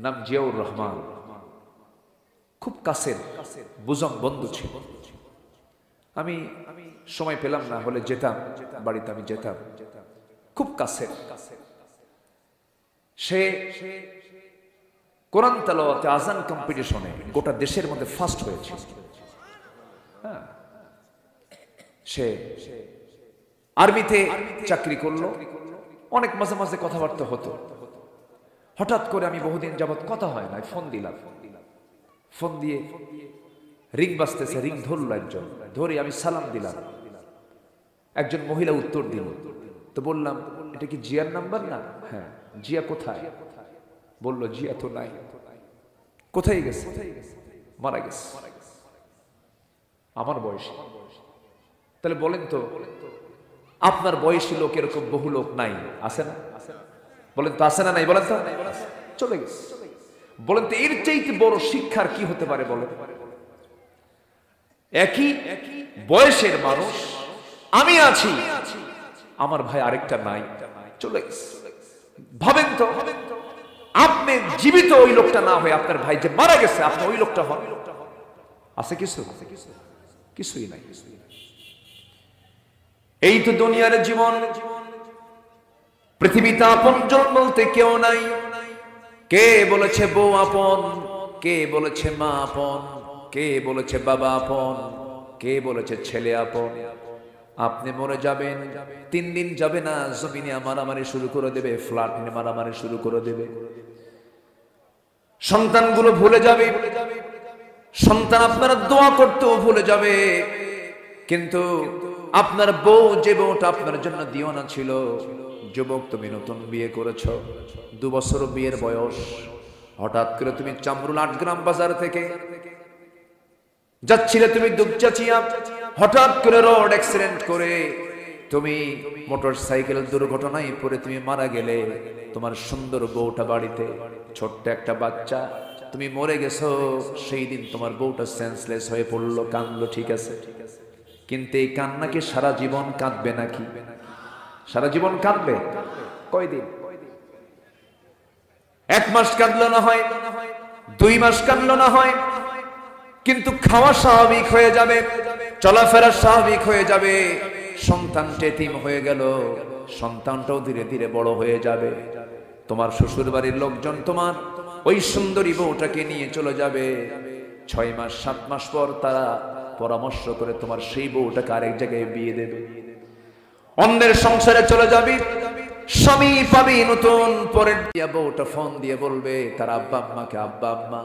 নাম জিয়াউর রহমান। খুব কাছের বুজম বন্ধু ছিল। আমি সময় পেলাম না, হলে যেতাম বাড়িতে, আমি যেতাম। খুব কাছের। সে কোরআন তেলাওয়াতে আজান কম্পিটিশনে গোটা দেশের মধ্যে ফার্স্ট হয়েছে। হ্যাঁ, সে আর্মিতে চাকরি করলো। অনেক মাঝে মাঝে কথাবার্তা হতো। হঠাৎ করে আমি বহুদিন যাবৎ কথা হয় না, ফোন দিলাম। ফোন দিয়ে রিং বাজতেছে, রিং ধরল একজন, ধরে আমি সালাম দিলাম। একজন মহিলা উত্তর দিল। তো বললাম এটা কি জিয়ার নাম্বার না? হ্যাঁ। জিয়া কোথায়? বললো জিয়া তো নাই। কোথায় গেছে? মারা গেছে। আমার বয়স। তাহলে বলেন তো, আপনার বয়সী লোক এরকম বহু লোক নাই? আছে না? বলেন তো আছে না নাই? বলেন তো। চলে গেছে। বলেন তো এর চাইতে বড় শিক্ষার কি হতে পারে? বলেন। একই বয়সের মানুষ, আমি আছি, আমার ভাই আরেকটা নাই, চলে গেছে। ভাবেন তো, আপনি জীবিত ওই লোকটা না হয়ে আপনার ভাই যে মারা গেছে, আপনি ওই লোকটা হন। আছে কিছু? কিছুই নাই। এই তো দুনিয়ার জীবন। পৃথিবীতে আপনজন বলতে কেউ নাই। কে বলেছে বউ আপন? কে বলেছে মা আপন? কে বলেছে বাবা আপন? কে বলেছে ছেলে আপন? আপনি মরে যাবেন, 3 দিন যাবে না জমিনে মারামারি শুরু করে দেবে, ফ্ল্যাট নিয়ে মারামারি শুরু করে দেবে। সন্তানগুলো ভুলে যাবে, সন্তান আপনারা দোয়া করতেও ভুলে যাবে। কিন্তু আপনার বউ, যে বউটা আপনার জন্য দিওয়ানা ছিল, যুবক তুমি নতুন বিয়ে করেছো, 2 বছর বিয়ের বয়স, হঠাৎ করে তুমি চামরুল 8 গ্রাম বাজার থেকে যাচ্ছিলে তুমি দুপচাচিয়া, হঠাৎ করে রোড অ্যাক্সিডেন্ট করে তুমি মোটরসাইকেল দুর্ঘটনায় পড়ে তুমি মারা গেলে। তোমার সুন্দর বউটা বাড়িতে, ছোট্ট একটা বাচ্চা, তুমি মরে গেছো। সেই দিন তোমার বউটা সেন্সলেস হয়ে পড়লো, কাঁদলো, ঠিক আছে। কিন্তু এই কান্না কি সারা জীবন কাঁদবে নাকি? সারা জীবন কাঁদবে? কয়দিন? 1 মাস কাঁদলো না হয়, 2 মাস কাঁদলো না হয়, কিন্তু খাওয়া স্বাভাবিক হয়ে যাবে, চলাফেরা স্বাভাবিক হয়ে যাবে। সন্তান এতিম হয়ে গেল, সন্তানটাও ধীরে ধীরে বড় হয়ে যাবে। তোমার শ্বশুর বাড়ির লোকজন তোমার ওই সুন্দরী বউটাকে নিয়ে চলে যাবে। 6 মাস 7 মাস পর তারা পরামর্শ করে তোমার সেই বউটাকে আরেক জায়গায় বিয়ে দেবে। অন্যের সংসারে চলে যাবি, স্বামী পাবি নতুন, পরে বউটা ফোন দিয়ে বলবে তার আব্বা আম্মাকে, আব্বা আম্মা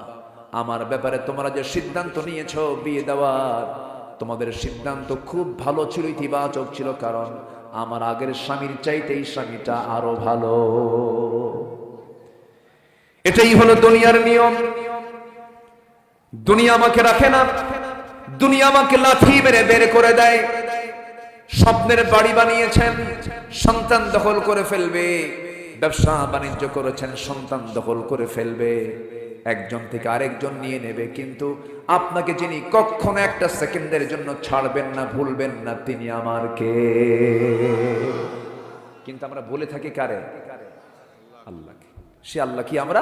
আমার ব্যাপারে তোমরা যে সিদ্ধান্ত নিয়েছো বিয়ে দেওয়ার, তোমাদের সিদ্ধান্ত খুব ভালো ছিল, ইতিবাচক ছিল, কারণ আমার আগের স্বামীর চাইতে এই স্বামীটা আরো ভালো। এটাই হলো দুনিয়ার নিয়ম। দুনিয়া আমাকে রাখে না, দুনিয়া আমাকে লাথি মেরে বের করে দেয়। স্বপ্নের বাড়ি বানিয়েছেন, সন্তান দখল করে ফেলবে। ব্যবসা বাণিজ্য করেছেন, সন্তান দখল করে ফেলবে, একজন থেকে আরেকজন নিয়ে নেবে। কিন্তু আপনাকে যিনি কখনো একটা সেকেন্ডের জন্য ছাড়বেন না, ভুলবেন না, তিনি আমার কে? কিন্তু আমরা বলে থাকি কারে? আল্লাহকে। সে আল্লাহ কি আমরা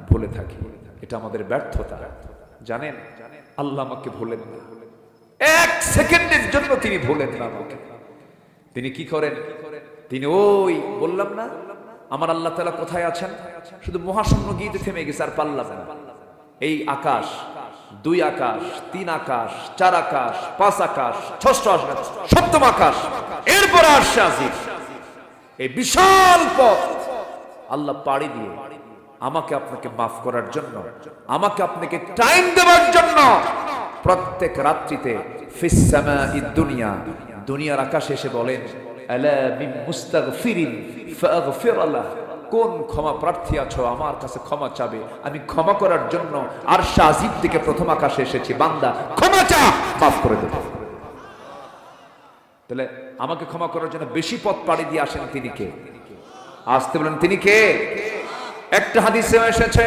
ভুলে থাকি। এটা আমাদের ব্যর্থতা। জানেন, আল্লাহ আমাকে ভুলেন না, এক সেকেন্ডের জন্য তিনি ভুলেন না আমাকে। তিনি কি করেন? তিনি ওই বললাম না, আমার আল্লাহ তাআলা কোথায় আছেন? শুধু মহাশূন্য গিয়ে থেমে গেছে, আর পারলাম না। এই আকাশ, দুই আকাশ, তিন আকাশ, চার আকাশ, পাঁচ আকাশ, ষষ্ঠ আকাশ, সপ্তম আকাশ, এরপর আরশে আজিম, এই বিশাল পথ আল্লাহ পাড়ি দিয়ে আমাকে আপনাকে মাফ করার জন্য, আমাকে আপনাকে টাইম দেওয়ার জন্য প্রত্যেক রাত্রিতে ফিস সামাঈদ দুনিয়া, দুনিয়ার আকাশে এসে বলেন, আলা মিন মুস্তাগফিরিন ফাগফির লাহ, কোন ক্ষমা প্রার্থী আছো আমার কাছে ক্ষমা চাবে, আমি ক্ষমা করার জন্য আরশে আজিম থেকে প্রথম আকাশে এসেছি, বান্দা ক্ষমা চা, মাফ করে দেব। তাহলে আমাকে ক্ষমা করার জন্য বেশি পথ পাড়ি দিয়ে আসেন তিনি কে? আসতে বলেন তিনি কে? একটা হাদিসে এসেছে,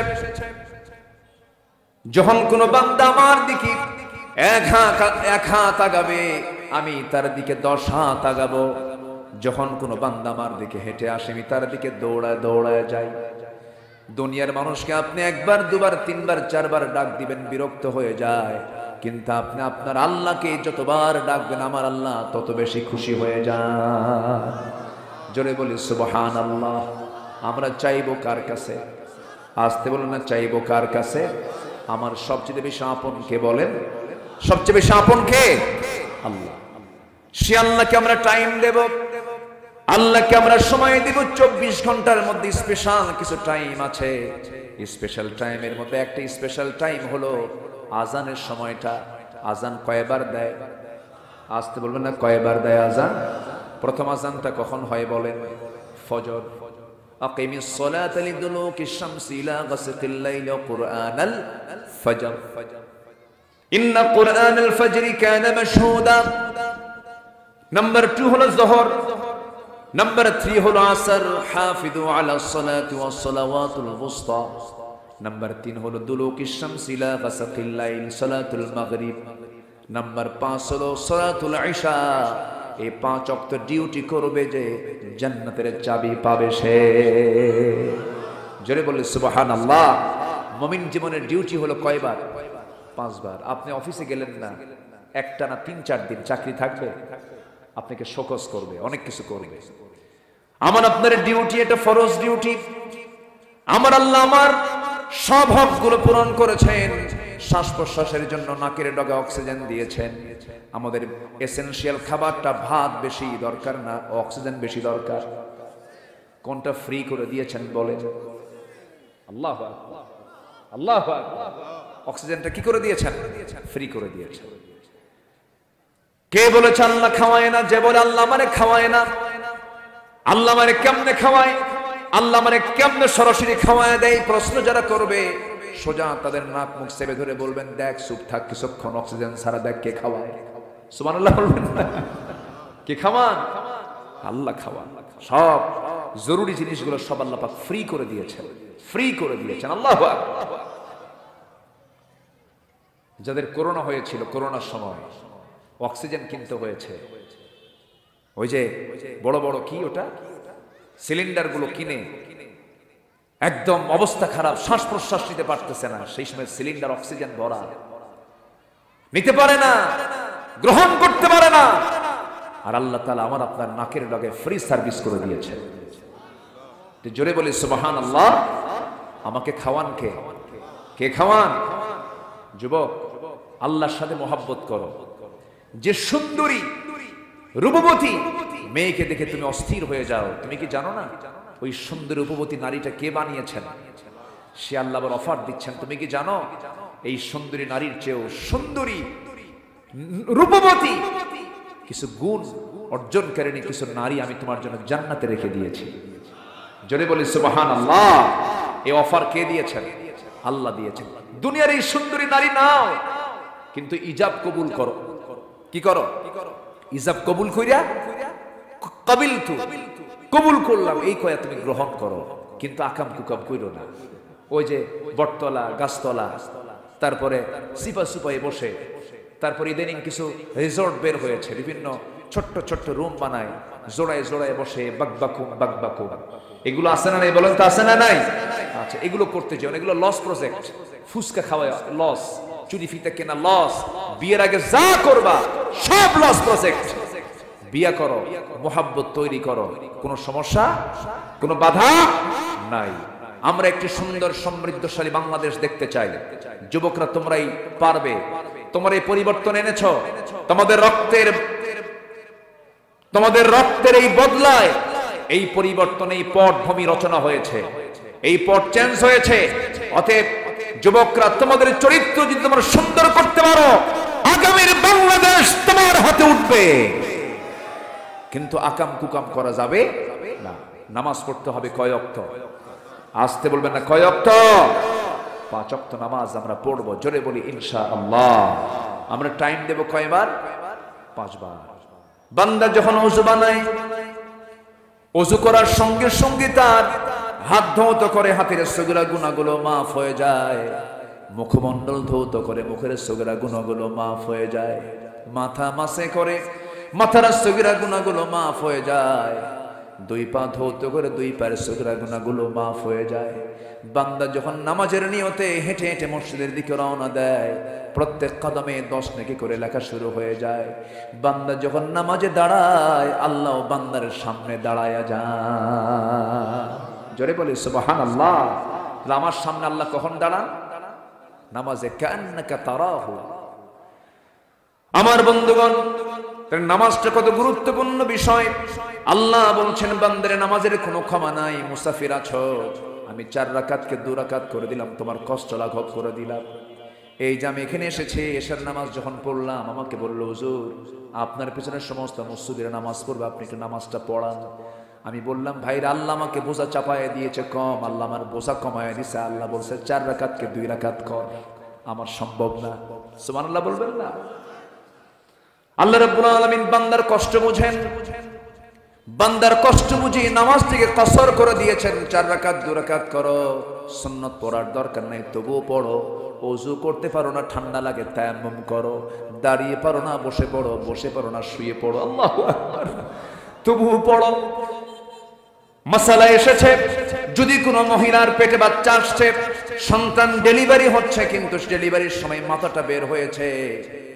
যখন কোন বান্দা আমার দিকে এক হাত আগাবে, আমি তার দিকে 10 হাত আগাবো। যখন কোন বান্দা আমার দিকে হেঁটে আসে, আমি তার দিকে দৌড়ায় দৌড়ায় যাই। দুনিয়ার মানুষকে আপনি একবার, দুবার, তিনবার, চারবার ডাক দিবেন, বিরক্ত হয়ে যায়। কিন্তু আপনি আপনার আল্লাহকে যতবার ডাকবেন, আমার আল্লাহ তত বেশি খুশি হয়ে যায়। জোরে বলি সুবহানাল্লাহ। আমরা চাইবো কার কাছে? আসতে বলেন না, চাইবো কার কাছে? আমার সবচেয়ে বেশি আপন কে বলেন? সবচেয়ে বেশি আপন কে? আল্লাহ। সে আল্লাহকে আমরা টাইম দেব, আল্লাহকে আমরা সময় দেব। 24 ঘন্টার মধ্যে স্পেশাল কিছু টাইম আছে। স্পেশাল টাইমের মধ্যে একটা স্পেশাল টাইম হলো আজানের সময়টা। আজান কয়বার দেয়? আসতে বলবেন না, কয়বার দেয় আজান? প্রথম আজানটা কখন হয় বলেন? ফজর। আকিমিস সালাতা লিদুলুকিশ শামসি ইলা গাসকিল লাইলি ওয়া কুরআনাল ফজর, ইন্না কুরআনাল ফজরি কানা মাশহুদা। নাম্বার 2 হলো যোহর, নাম্বার 3 হলো আসর, হাফিজু আলাস সালাতি ওয়াস সালাওয়াতুল উসতা। নাম্বার 3 হলো দুলুকিশ শামসি ইলা গাসকিল লাইল, সালাতুল মাগরিব। নাম্বার 5 হলো সালাতুল ইশা। এই 5 ওয়াক্ত ডিউটি করবে যে জান্নাতের চাবি পাবে সে। জোরে বলে সুবহানাল্লাহ। মুমিন জীবনের ডিউটি হলো কয়বার? 5 বার। আপনি অফিসে গেলেন না, একটা না 3-4 দিন চাকরি থাকবে, আপনাকে শোকজ করবে, অনেক কিছু করবে। আমার আপনার ডিউটি, এটা ফরজ ডিউটি। আমার আল্লাহ আমার সব হকগুলো পূরণ করেছেন। শ্বাস প্রশ্বাসের জন্য নাকের ডগা অক্সিজেন দিয়েছেন। আমাদের এসেনশিয়াল খাবারটা ভাত বেশি দরকার না, অক্সিজেন বেশি দরকার। কোনটা ফ্রি করে দিয়েছেন বলেন? আল্লাহু আকবার, আল্লাহু আকবার। অক্সিজেনটা কি করে দিয়েছেন? ফ্রি করে দিয়েছেন। কে বলেছে আল্লাহ খাওয়ায় না? যে বলে আল্লাহ মানে খাওয়ায় না। আল্লাহ মানে কেমনে খাওয়ায়? আল্লাহ মানে কেমনে সরাসরি খাওয়ায় দেয়? প্রশ্ন যারা করবে, সোজা তাদের নাক মুখ চেপে ধরে বলবেন, দেখ চুপ থাক কিছুক্ষণ, অক্সিজেন ছাড়া দেখ কে খাওয়ায়। সুবহানাল্লাহ বলবেন না? কে খাওয়ান? আল্লাহ খাওয়ান। সব জরুরি জিনিসগুলো সব আল্লাহ পাক ফ্রি করে দিয়েছেন, ফ্রি করে দিয়েছেন। আল্লাহু আকবার। যাদের করোনা হয়েছিল, করোনার সময় অক্সিজেন কিনতে হয়েছে। ওই যে বড় বড় কি ওটা সিলিন্ডার গুলো কিনে একদম অবস্থা খারাপ, শ্বাস প্রশ্বাস নিতে পারতেছে না। সেই সময় সিলিন্ডার অক্সিজেন ভরা, নিতে পারে না, গ্রহণ করতে পারে না। আর আল্লাহ তাআলা আমার আপনার নাকের ডগে ফ্রি সার্ভিস করে দিয়েছে। জোরে বলি সুবহানাল্লাহ। আমাকে খাওয়ান কে? কে খাওয়ান? যুবক, আল্লাহর সাথে মহব্বত করো। যে সুন্দরী, রূপবতী, মেয়েকে দেখে তুমি অস্থির হয়ে যাও, তুমি কি জানো না ওই সুন্দর রূপবতী নারীটা কে বানিয়েছেন? সে আল্লাহ আবার অফার দিচ্ছেন, তুমি কি জানো এই সুন্দরী নারীর চেয়েও সুন্দরী রূপবতী কিছু গুণ অর্জনকারিণী কিছু নারী আমি তোমার জন্য জান্নাতে রেখে দিয়েছি। জোরে বলি সুবহানাল্লাহ। এই অফার কে দিয়েছেন? আল্লাহ দিয়েছেন। দুনিয়ার এই সুন্দরী নারী নাও, কিন্তু ইজাব কবুল করো। কি করো? ইজাব কবুল কইরা কবিলতু, কবুল করলাম এই কয়া তুমি গ্রহণ করো, কিন্তু আকাম কুকাম কইরো না। ওই যে বটতলা গাছতলা, তারপরে সিপা সুপায় বসে, তারপরে ইদানিং কিছু রিসোর্ট বের হয়েছে, বিভিন্ন ছোট্ট ছোট্ট রুম বানায়, জোড়ায় জোড়ায় বসে বাকবাকুম বাকবাকুম, এগুলো আছে না নাই বলেন তো? আছে না নাই? আচ্ছা, এগুলো করতে চাও, এগুলো লস প্রজেক্ট। ফুসকা খাওয়া লস, চুরি ফিতা কেনা লস, বিয়ের আগে যা করবা সব লস প্রজেক্ট। বিয়া করো, মোহাব্বত তৈরি করো, কোনো সমস্যা, কোনো বাধা নাই। আমরা একটি সুন্দর সমৃদ্ধশালী বাংলাদেশ দেখতে চাই। যুবকরা তোমরাই পারবে, তোমরা এই পরিবর্তন এনেছো, তোমাদের রক্তের এই বদলায় এই পরিবর্তন, এই পটভূমি রচনা হয়েছে, এই পট চেঞ্জ হয়েছে। অতএব যুবকরা তোমাদের চরিত্র যদি তোমরা সুন্দর করতে পারো, আগামীর বাংলাদেশ তোমার হাতে উঠবে। কিন্তু আকাম কুকাম করা যাবে না। নামাজ পড়তে হবে কয় ওয়াক্ত? আসতে বলবেন না, কয় ওয়াক্ত? 5 ওয়াক্ত নামাজ আমরা পড়বো। জোরে বলি ইনশাআল্লাহ। আমরা টাইম দেব কয়বার? 5 বার। বান্দা যখন ওযু বানায়, ওযু করার সঙ্গে সঙ্গে তার হাত ধৌত করে, হাতের সগীরা গুনাহগুলো মাফ হয়ে যায়। মুখমণ্ডল ধৌত করে, মুখের সগীরা গুনাহগুলো মাফ হয়ে যায়। মাথা মাসে করে, মাথার সগীরা গুনাহগুলো মাফ হয়ে যায়। 2 পা ধৌত করে, 2 পায়ের সগীরা গুনাহগুলো মাফ হয়ে যায়। বান্দা যখন নামাজের নিয়তে হেঁটে হেঁটে মসজিদের দিকে রওনা দেয়, প্রত্যেক কদমে 10 নেকি করে লেখা শুরু হয়ে যায়। বান্দা যখন নামাজে দাঁড়ায়, আল্লাহ বান্দার সামনে দাঁড়ায়া যায়। জোরে বলি সুবহানাল্লাহ। আমার সামনে আল্লাহ কখন দাঁড়ান? নামাজে, কান্নাকা তারাহু। আমার বন্ধুগণ, নামাজটা কত গুরুত্বপূর্ণ বিষয়। আল্লাহ বলছেন বান্দারে নামাজের কোনো ক্ষমা নাই। মুসাফির আছো, আমি 4 রাকাতকে 2 রাকাত করে দিলাম, তোমার কষ্ট লাঘব করে দিলাম। এই যে আমি এখানে এসেছি, এশার নামাজ যখন পড়লাম, আমাকে বলল হুজুর আপনার পেছনে সমস্ত মসজিদের নামাজ পড়বে, আপনি একটু নামাজটা পড়ান। আমি বললাম ভাইরা, আল্লাহ আমাকে বোঝা চাপায় দিয়েছে কম, আল্লাহ আমার বোঝা কমায় দিয়েছে। আল্লাহ বলছে 4 রাকাতকে 2 রাকাত কর, আমার সম্ভব না। সুবহানাল্লাহ বলবেন না? আল্লাহ রাব্বুল আলামিন বান্দার কষ্ট বুঝেন, বান্দার কষ্ট বুঝে নামাজটিকে কসর করে দিয়েছেন। 4 রাকাত 2 রাকাত করো, সুন্নাত পড়ার দরকার নাই, তবুও পড়ো। ওযু করতে পারো না, ঠান্ডা লাগে, তায়াম্মুম করো। দাঁড়িয়ে পারো না, বসে পড়ো। বসে পারো না, শুয়ে পড়ো। আল্লাহু আকবার, তবুও পড়ো। মাসালা এসেছে, যদি কোনো মহিলার পেটে বাচ্চা আসছে, সন্তান ডেলিভারি হচ্ছে, কিন্তু ডেলিভারির সময় মাথাটা বের হয়েছে,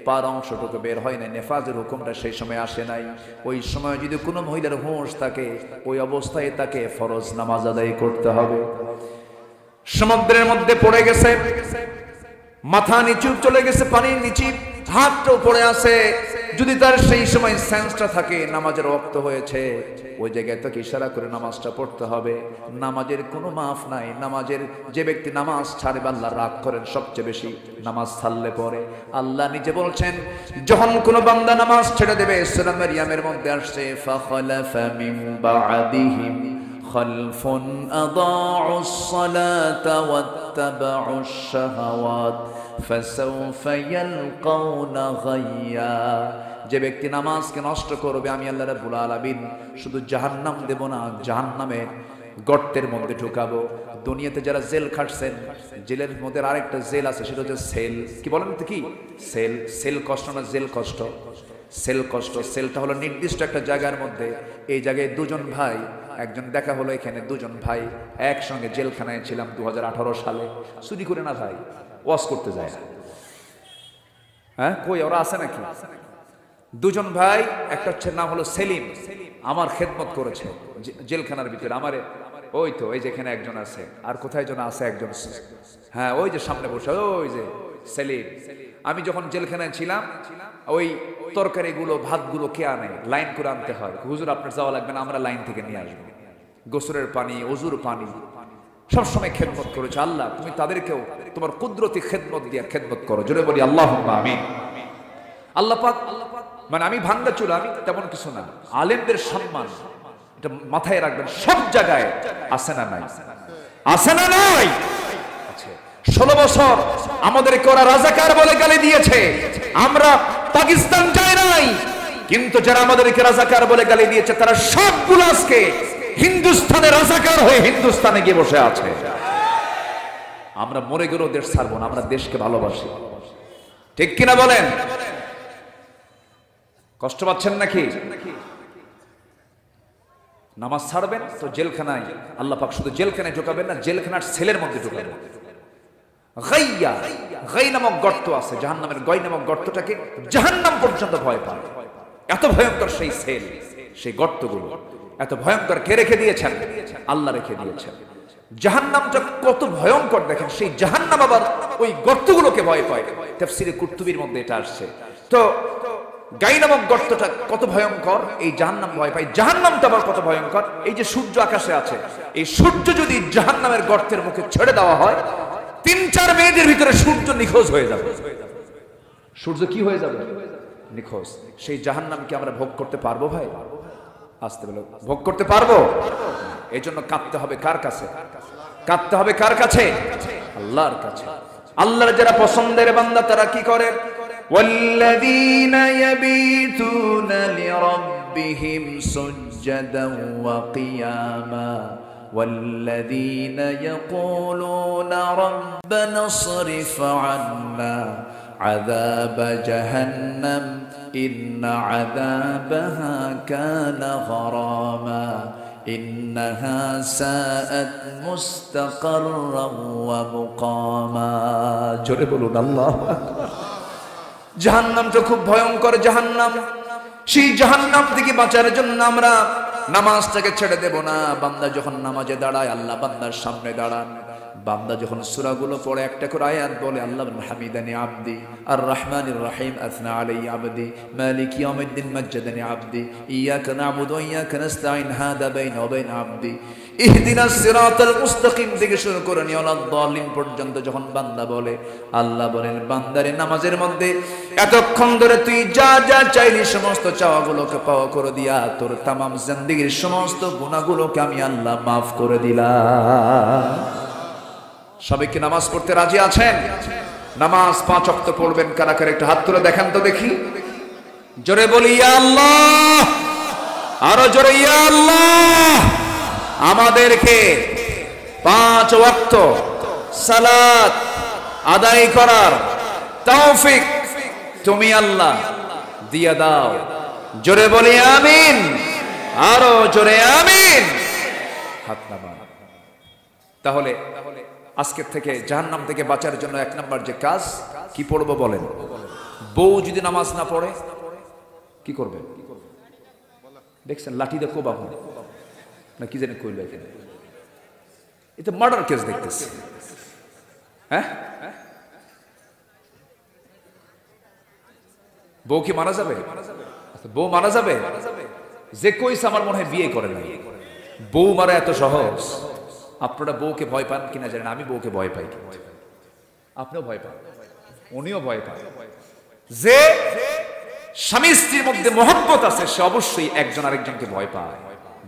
পার অংশটুকু বের হয় নাই, নেফাজের হুকুমটা সেই সময় আসে নাই, ওই সময় যদি কোনো মহিলার হুঁশ থাকে, ওই অবস্থায় তাকে ফরজ নামাজ আদায় করতে হবে। সমুদ্রের মধ্যে পড়ে গেছে, মাথা নিচু চলে গেছে, পানির নিচে হাতটাও পড়ে আছে, যদি তার সেই সময় সেন্সটা থাকে, নামাজের ওয়াক্ত হয়েছে, ওই জায়গায় তাকে ইশারা করে নামাজটা পড়তে হবে। নামাজের কোনো মাফ নাই। নামাজের যে ব্যক্তি নামাজ ছাড়বে, আল্লাহ রাগ করেন সবচেয়ে বেশি নামাজ ছাড়লে পরে। আল্লাহ নিজে বলছেন, যখন কোনো বান্দা নামাজ ছেড়ে দেবে, সূরা মারইয়ামের মধ্যে আসছে, ফাখালাফা মিন বা'দিহিম খালফুন আদাউস সালাতা ওয়াত্তাবাউশ শাহাওয়াত ফাসাউফা ইয়ালকাউনা গায়্যা। যে ব্যক্তি নামাজকে নষ্ট করবে, আমি আল্লাহ রাব্বুল আলামিন শুধু জাহান্নাম দেব না, জাহান্নামে গর্তের মধ্যে ঢুকাবো। দুনিয়াতে যারা জেল খাটছেন, জেলের মধ্যে আরেকটা জেল আছে, সেটা হচ্ছে সেল। কি বলেন তো? কি সেল? সেল কষ্ট না, জেল কষ্ট। সেল কষ্ট। সেলটা হলো নির্দিষ্ট একটা জায়গার মধ্যে, এই জায়গায় 2 জন ভাই, একজন দেখা হলো এখানে, 2 জন ভাই একসঙ্গে জেলখানায় ছিলাম 2018 সালে। চুরি করে না ভাই, ওয়াজ করতে যায়। হ্যাঁ, কই ওরা আছে নাকি? 2 জন ভাই, একটা হচ্ছে নাম হলো সেলিম, আমার খেদমত করেছে জেলখানার ভিতরে। আমারে ওই তো, এই যেখানে একজন আছে, আর কোথায় যেন আছে একজন, হ্যাঁ ওই যে সামনে বসে, ওই যে সেলিম। আমি যখন জেলখানায় ছিলাম ওই তরকারিগুলো ভাতগুলো কে আনে, লাইন করে আনতে হয়। হুজুর আপনার যাওয়া লাগবে না, আমরা লাইন থেকে নিয়ে আসবো। গোসলের পানি, ওযুর পানি সবসময় খেদমত করেছে। আল্লাহ তুমি তাদেরকেও তোমার কুদরতি খেদমত দিয়ে খেদমত করো। জোরে বলি আল্লাহুম্মা আমিন। আল্লাহ পাক মানে আমি ভাঙ্গা চুলা, আমি তেমন কিছু না। আলেমদের সম্মান এটা মাথায় রাখবেন, সব জায়গায় আছে না নাই? আছে না নাই? আছে। 16 বছর আমাদেরকে ওরা রাজাকার বলে গালি দিয়েছে, আমরা পাকিস্তান যাই নাই, কিন্তু যারা আমাদেরকে রাজাকার বলে গালি দিয়েছে তারা সবগুলো আজকে হিন্দুস্তানে রাজাকার হয়ে হিন্দুস্তানে গিয়ে বসে আছে। আমরা মরে গেলেও দেশ ছাড়বো না, আমরা দেশকে ভালোবাসি। ঠিক কিনা বলেন? কষ্ট পাচ্ছেন নাকি? নামাজ ছাড়বেন তো জেলখানায়, আল্লাহ পাক শুধু জেলখানায় ঢোকাবেন না, জেলখানার সেলের মধ্যে ঢোকাবেন। গাইয়া, গাই নামক গর্ত আছে জাহান্নামের, গাই নামক গর্তটাকে জাহান্নাম পর্যন্ত ভয় পায়। এত ভয়ঙ্কর সেই সেল, সেই গর্তগুলো এত ভয়ঙ্কর। কে রেখে দিয়েছেন? আল্লাহ রেখে দিয়েছেন। জাহান্নামটা কত ভয়ঙ্কর দেখেন, সেই জাহান্নাম আবার ওই গর্তগুলোকে ভয় পায়। তাফসীরে কুরতুবীর মধ্যে এটা আসছে। তো গাই নামক গর্তটা কত ভয়ঙ্কর, এই জাহান্নাম ভয় পায়। জাহান্নামটা আবার কত ভয়ঙ্কর, এই যে সূর্য আকাশে আছে, এই সূর্য যদি জাহান্নামের গর্তের মুখে ছেড়ে দেওয়া হয় 3-4 মিনিটের ভিতরে সূর্য নিখোঁজ হয়ে যাবে। সূর্য কি হয়ে যাবে? নিখোঁজ। সেই জাহান্নামকে আমরা ভোগ করতে পারবো ভাই? আসতে বলো, ভোগ করতে পারবো? এই জন্য কাঁদতে হবে কার কাছে? কাঁদতে হবে কার কাছে? আল্লাহর কাছে। আল্লাহর যারা পছন্দের বান্দা তারা কি করে? والذين يبيتون لربهم سجدا وقياما والذين يقولون ربنا اصرف عنا عذاب جهنم إن عذابها كان غراما إنها ساءت مستقرا ومقاما জোরে বলুন আল্লাহু আকবার। জাহান্নামটা খুব ভয়ঙ্কর জাহান্নাম। সেই জাহান্নাম থেকে বাঁচার জন্য আমরা নামাজটাকে ছেড়ে দেব না। বান্দা যখন নামাজে দাঁড়ায়, আল্লাহ বান্দার সামনে দাঁড়ান। বান্দা যখন সূরাগুলো পড়ে একটা করে আয়াত বলে, আল্লাহ হামিদানি আবদি, আর রহমানির রহিম আসনা আলাইহি আবদি, মালিক ইয়াউমিদ্দিন মাজ্জাদানি আবদি, ইয়াকা না'বুদু ওয়া ইয়াকা নাস্তাঈন, হাদা বাইনা ওয়া বাইনা আবদি, ইহদিনাস সিরাতাল মুস্তাকিম থেকে শুরু করে নিয়ালাদ-দালিন পর্যন্ত যখন বান্দা বলে, আল্লাহ বলেন বান্দারে নামাজের মধ্যে এতক্ষণ ধরে তুই যা যা চাইলি সমস্ত চাওয়াগুলোকে পাওয়া করে দিয়া তোর তামাম জিন্দেগীর সমস্ত গুনাহগুলোকে আমি আল্লাহ মাফ করে দিলাম। সবাই কি নামাজ পড়তে রাজি আছেন? নামাজ 5 ওয়াক্ত পড়বেন কারা কারা একটু হাত তুলে দেখান তো দেখি। জোরে বলি ইয়া আল্লাহ, আরো জোরে ইয়া আল্লাহ। আমাদেরকে 5 ওয়াক্ত সালাত আদায় করার তৌফিক তুমি আল্লাহ দিয়ে দাও। জোরে বলি আমিন, আরো জোরে আমিন। হাত নামান। তাহলে আজকের থেকে জাহান্নাম থেকে বাঁচার জন্য 1 নাম্বার যে কাজ কি পড়বো বলেন? বউ যদি নামাজ না পড়ে কি করবে? দেখছেন লাঠি দিয়ে কোবাবো না কি জানি কইল, এখানে এটা মার্ডার কেস দেখতেছি। হ্যাঁ, বউ কি মারা যাবে? বউ মারা যাবে? যে কইছে আমার মনে হয় বিয়ে করে নাই। বউ মারা এত সহজ? আপনারা বউকে ভয় পান কিনা জানেন, আমি বউকে ভয় পাই। আপনিও ভয় পান, উনিও ভয় পান। যে স্বামী স্ত্রীর মধ্যে মহব্বত আছে সে অবশ্যই একজন আরেকজনকে ভয় পায়।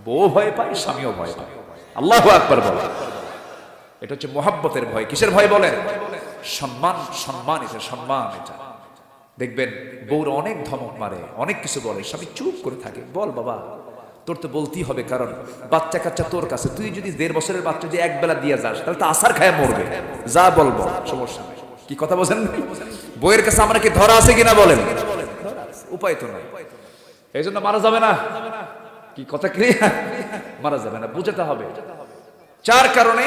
বউ ভয় পায়, স্বামীও ভয় পায়। আল্লাহু আকবার বলেন। এটা হচ্ছে মহব্বতের ভয়। কিসের ভয় বলেন? সম্মান, সম্মান, এটা সম্মান। এটা দেখবেন বউর অনেক ধমক মারে, অনেক কিছু বলে, স্বামী চুপ করে থাকে। বল বাবা, তোর তো বলতেই হবে, কারণ বাচ্চা কাচ্চা তোর কাছে। তুই যদি 1.5 বছরের বাচ্চা যদি একবেলা দিয়ে যাস তাহলে তো আসার খায় মরবে। যা বলবো সমস্যা নেই। কি কথা বলছেন? বইয়ের কাছে আমরা কি ধরা আছে কিনা বলেন? উপায় তো নাই। এই জন্য মারা যাবে না। কি কথা ক্লিয়ার? মারা যাবে না, বুঝাতে হবে। 4 কারণে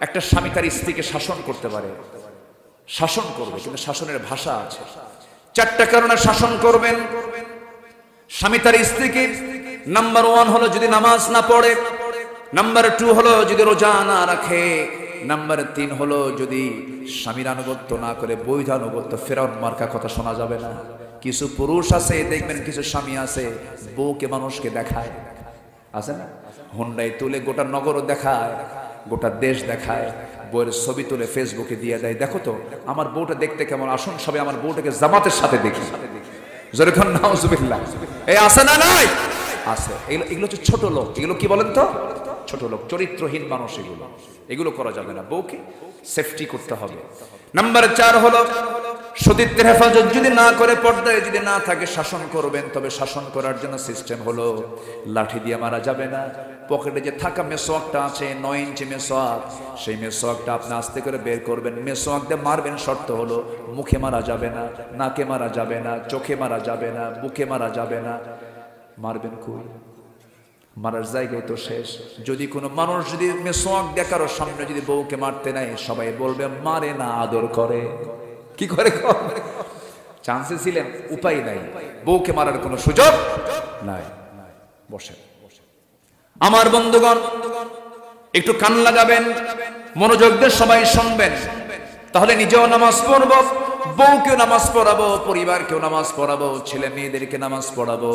একটা স্বামী তার স্ত্রীকে শাসন করতে পারে, শাসন করবে, কিন্তু শাসনের ভাষা আছে। 4টা কারণে শাসন করবেন স্বামী তার স্ত্রীকে। নাম্বার 1 হলো যদি নামাজ না পড়ে। নাম্বার 2 হলো যদি রোজা না রাখে। নাম্বার 3 হলো যদি স্বামীর আনুগত্য না করে বৈধ আনুগত্য, ফেরাউন মার্কা কথা শোনা যাবে না। কিছু পুরুষ আছে দেখবেন, কিছু স্বামী আছে বউকে মানুষকে দেখায়, আছে না, হুন্ডাই তুলে গোটা নগরও দেখায়, গোটা দেশ দেখায়, বউয়ের ছবি তুলে ফেসবুকে দিয়ে দেয়, দেখো তো আমার বউটা দেখতে কেমন, আসুন সবাই আমার বউটাকে জামাতের সাথে দেখি। যেরকম নাউজুবিল্লাহ, এই আছে না নাই? আছে। এগুলো হচ্ছে ছোট লোক। এগুলো কি বলেন তো? ছোট লোক, চরিত্রহীন মানুষ। এগুলো করা যাবে না। বউকে সেফটি করতে হবে। নাম্বার 4 হলো সতীত্বের হেফাজত যদি না করে, পর্দায় যদি না থাকে, শাসন করবেন। তবে শাসন করার জন্য সিস্টেম হলো লাঠি দিয়ে মারা যাবে না। পকেটে যে থাকা মেসোয়াকটা আছে, 9 ইঞ্চি মেসোয়াক, সেই মেসোয়াকটা আপনি আস্তে করে বের করবেন, মেসোয়াক দিয়ে মারবেন। শর্ত হলো মুখে মারা যাবে না, নাকে মারা যাবে না, চোখে মারা যাবে না, বুকে মারা যাবে না। মারবেন কই? মারার জায়গায় তো শেষ। যদি কোনো মানুষ যদি মেসোয়াক দিয়ে কারোর সামনে যদি বউকে মারতে নাই, সবাই বলবে মারে না, আদর করে। কি করে? চান্সে ছিলেন, উপায় নাই, বউকে মারার কোনো সুযোগ নাই। বসেন। আমার বন্ধুগণ, একটু কান লাগাবেন, মনোযোগ দিয়ে সবাই শুনবেন, তাহলে নিজেও নামাজ পড়ব, বউকেও নামাজ পড়াবো, পরিবারকেও নামাজ পড়াবো, ছেলে মেয়েদেরকে নামাজ পড়াবো।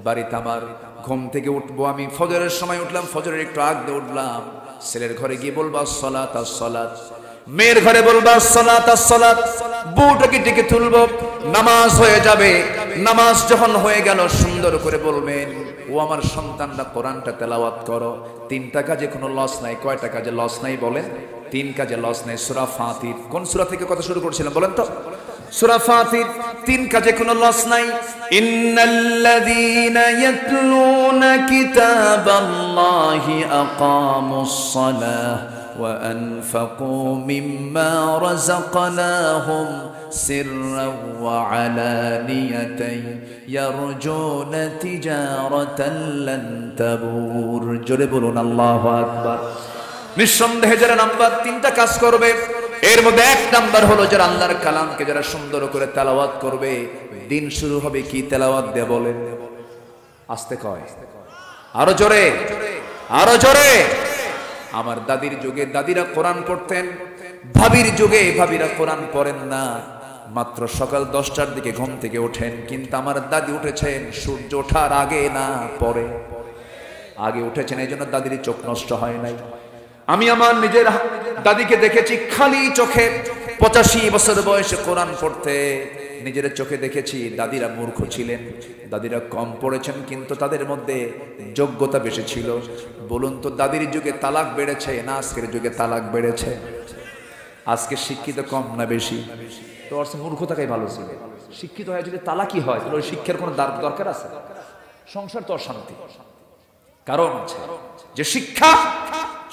বাড়িতে আমার ঘুম থেকে উঠবো, আমি ফজরের সময় উঠলাম, ফজরের একটু আগ দিয়ে উঠলাম, ছেলের ঘরে গিয়ে বলবো আসসালাত আসসালাত, মেয়ের ঘরে বলবো আসসালাত আসসালাত, বউটাকে ডেকে তুলবো, নামাজ হয়ে যাবে। নামাজ যখন হয়ে গেল, সুন্দর করে বলবেন ও আমার সন্তানরা কোরআনটা তেলাওয়াত করো। 3টা কাজে কোনো লস নাই। কয়টা কাজে লস নাই বলেন? 3 কাজে লস নাই। সূরা ফাতির, কোন সূরা থেকে কথা শুরু করছিলাম বলেন তো? সূরা ফাতির। 3 কাজে কোনো লস নাই। ইন্নাল্লাযীনা ইয়াতলুনা কিতাবাল্লাহি আকামুস সালাহ ওয়া আনফাকু মিম্মা রাযাকনাহুম সিররাও ওয়া আলানিয়াতান ইয়ারজুনা তিজারাতান লান তাবুর। জোরে বলুন আল্লাহু আকবার। নিঃসন্দেহে যারা নাম্বার 3টা কাজ করবে, এর মধ্যে 1 নাম্বার হলো যারা আল্লাহর কালামকে যারা সুন্দর করে তেলাওয়াত করবে। দিন শুরু হবে কি তেলাওয়াত দিয়ে বলেন? আস্তে কয়, আরো জোরে, আরো জোরে। আমার দাদির যুগে দাদিরা কোরআন পড়তেন, ভাবির যুগে ভাবিরা কোরআন পড়েন না। মাত্র সকাল 10টার দিকে ঘুম থেকে ওঠেন, কিন্তু আমার দাদি উঠেছেন সূর্য ওঠার আগে না পরে, আগে উঠেছেন, এই জন্য দাদির চোখ নষ্ট হয় নাই। আমি আমার নিজের দাদিকে দেখেছি খালি চোখে 85 বছর বয়সে কোরআন পড়তে, নিজের চোখে দেখেছি। দাদিরা মূর্খ ছিলেন, দাদিরা কম পড়েছেন, কিন্তু তাদের মধ্যে যোগ্যতা বেশি ছিল। বলুন তো, দাদির যুগে তালাক বেড়েছে না আজকের যুগে তালাক বেড়েছে? আজকে শিক্ষিত কম না বেশি? তো অর্থ মূর্খ থাকাই ভালো ছিল। শিক্ষিত হয়ে যদি তালাকই হয়, তাহলে ওই শিক্ষার কোনো দরকার আছে? সংসার তো অশান্তি। কারণ আছে যে শিক্ষা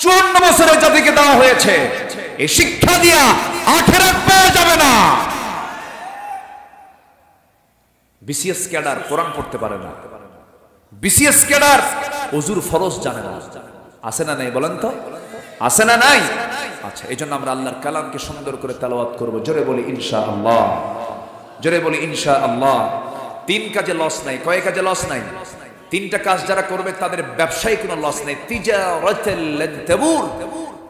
54 বছরের জাতিকে দেওয়া হয়েছে, এই শিক্ষা দিয়া আখিরাত পাওয়া যাবে না। বিসিএস ক্যাডার কোরআন পড়তে পারে না, বিসিএস ক্যাডার ওযুর ফরজ জানে না। আছে না নাই বলেন তো? আছে না নাই? আচ্ছা, এই জন্য আমরা আল্লাহর কালামকে সুন্দর করে তেলাওয়াত করব। জোরে বলি ইনশাআল্লাহ, জোরে বলি ইনশাআল্লাহ। 3 কাজে লস নাই। কয় কাজে লস নাই? 3টা কাজ যারা করবে তাদের ব্যবসায় কোনো লস নেই। তিজারাতাল লান তাবুর,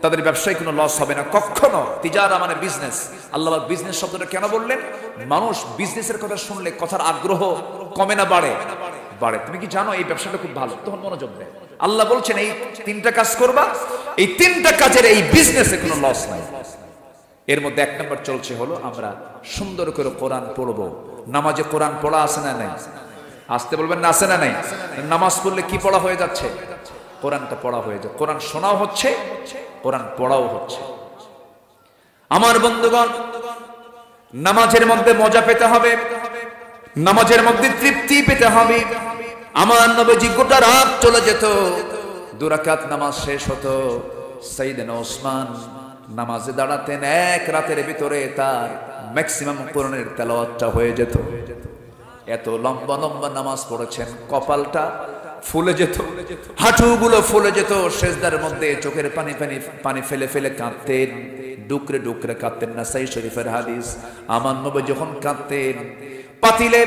তাদের ব্যবসায় কোনো লস হবে না কখনো। তিজারা মানে বিজনেস। আল্লাহ বিজনেস শব্দটা কেন বললেন? মানুষ বিজনেসের কথা শুনলে কথার আগ্রহ কমে না বাড়ে? বাড়ে। তুমি কি জানো এই ব্যবসাটা খুব ভালো? তখন মনোযোগ দেয়। আল্লাহ বলছেন এই 3টা কাজ করবা, এই 3টা কাজের এই বিজনেসে কোনো লস নাই। এর মধ্যে 1 নম্বর চলছে হলো আমরা সুন্দর করে কোরআন পড়বো। নামাজে কোরআন পড়া আছে না নাই? আসতে বলবেন না, আছে না নাই? নামাজ পড়লে কি পড়া হয়ে যাচ্ছে? কোরআনটা পড়া হয়ে যায়। কোরআন শোনাও হচ্ছে, কোরআন পড়াও হচ্ছে। আমার বন্ধুগণ, নামাজের মধ্যে মজা পেতে হবে, নামাজের মধ্যে তৃপ্তি পেতে হবে। আমার নবীজি গোটা রাত চলে যেত, 2 রাকাত নামাজ শেষ হতো, সাইয়েদনা ওসমান নামাজে দাঁড়াতেন, 1 রাতের ভিতরে তার ম্যাক্সিমাম কোরআনের তেলাওয়াতটা হয়ে যেত। এত লম্বা লম্বা নামাজ পড়েছেন, কপালটা ফুলে যেত, হাঁটুগুলো ফুলে যেত, সেজদার মধ্যে চোখের পানি ফেলে ফেলে কাঁদতেন, ডুকরে ডুকরে কাঁদতেন। নাসাই শরীফের হাদিস, আমার নবী যখন কাঁদতেন, পাতিলে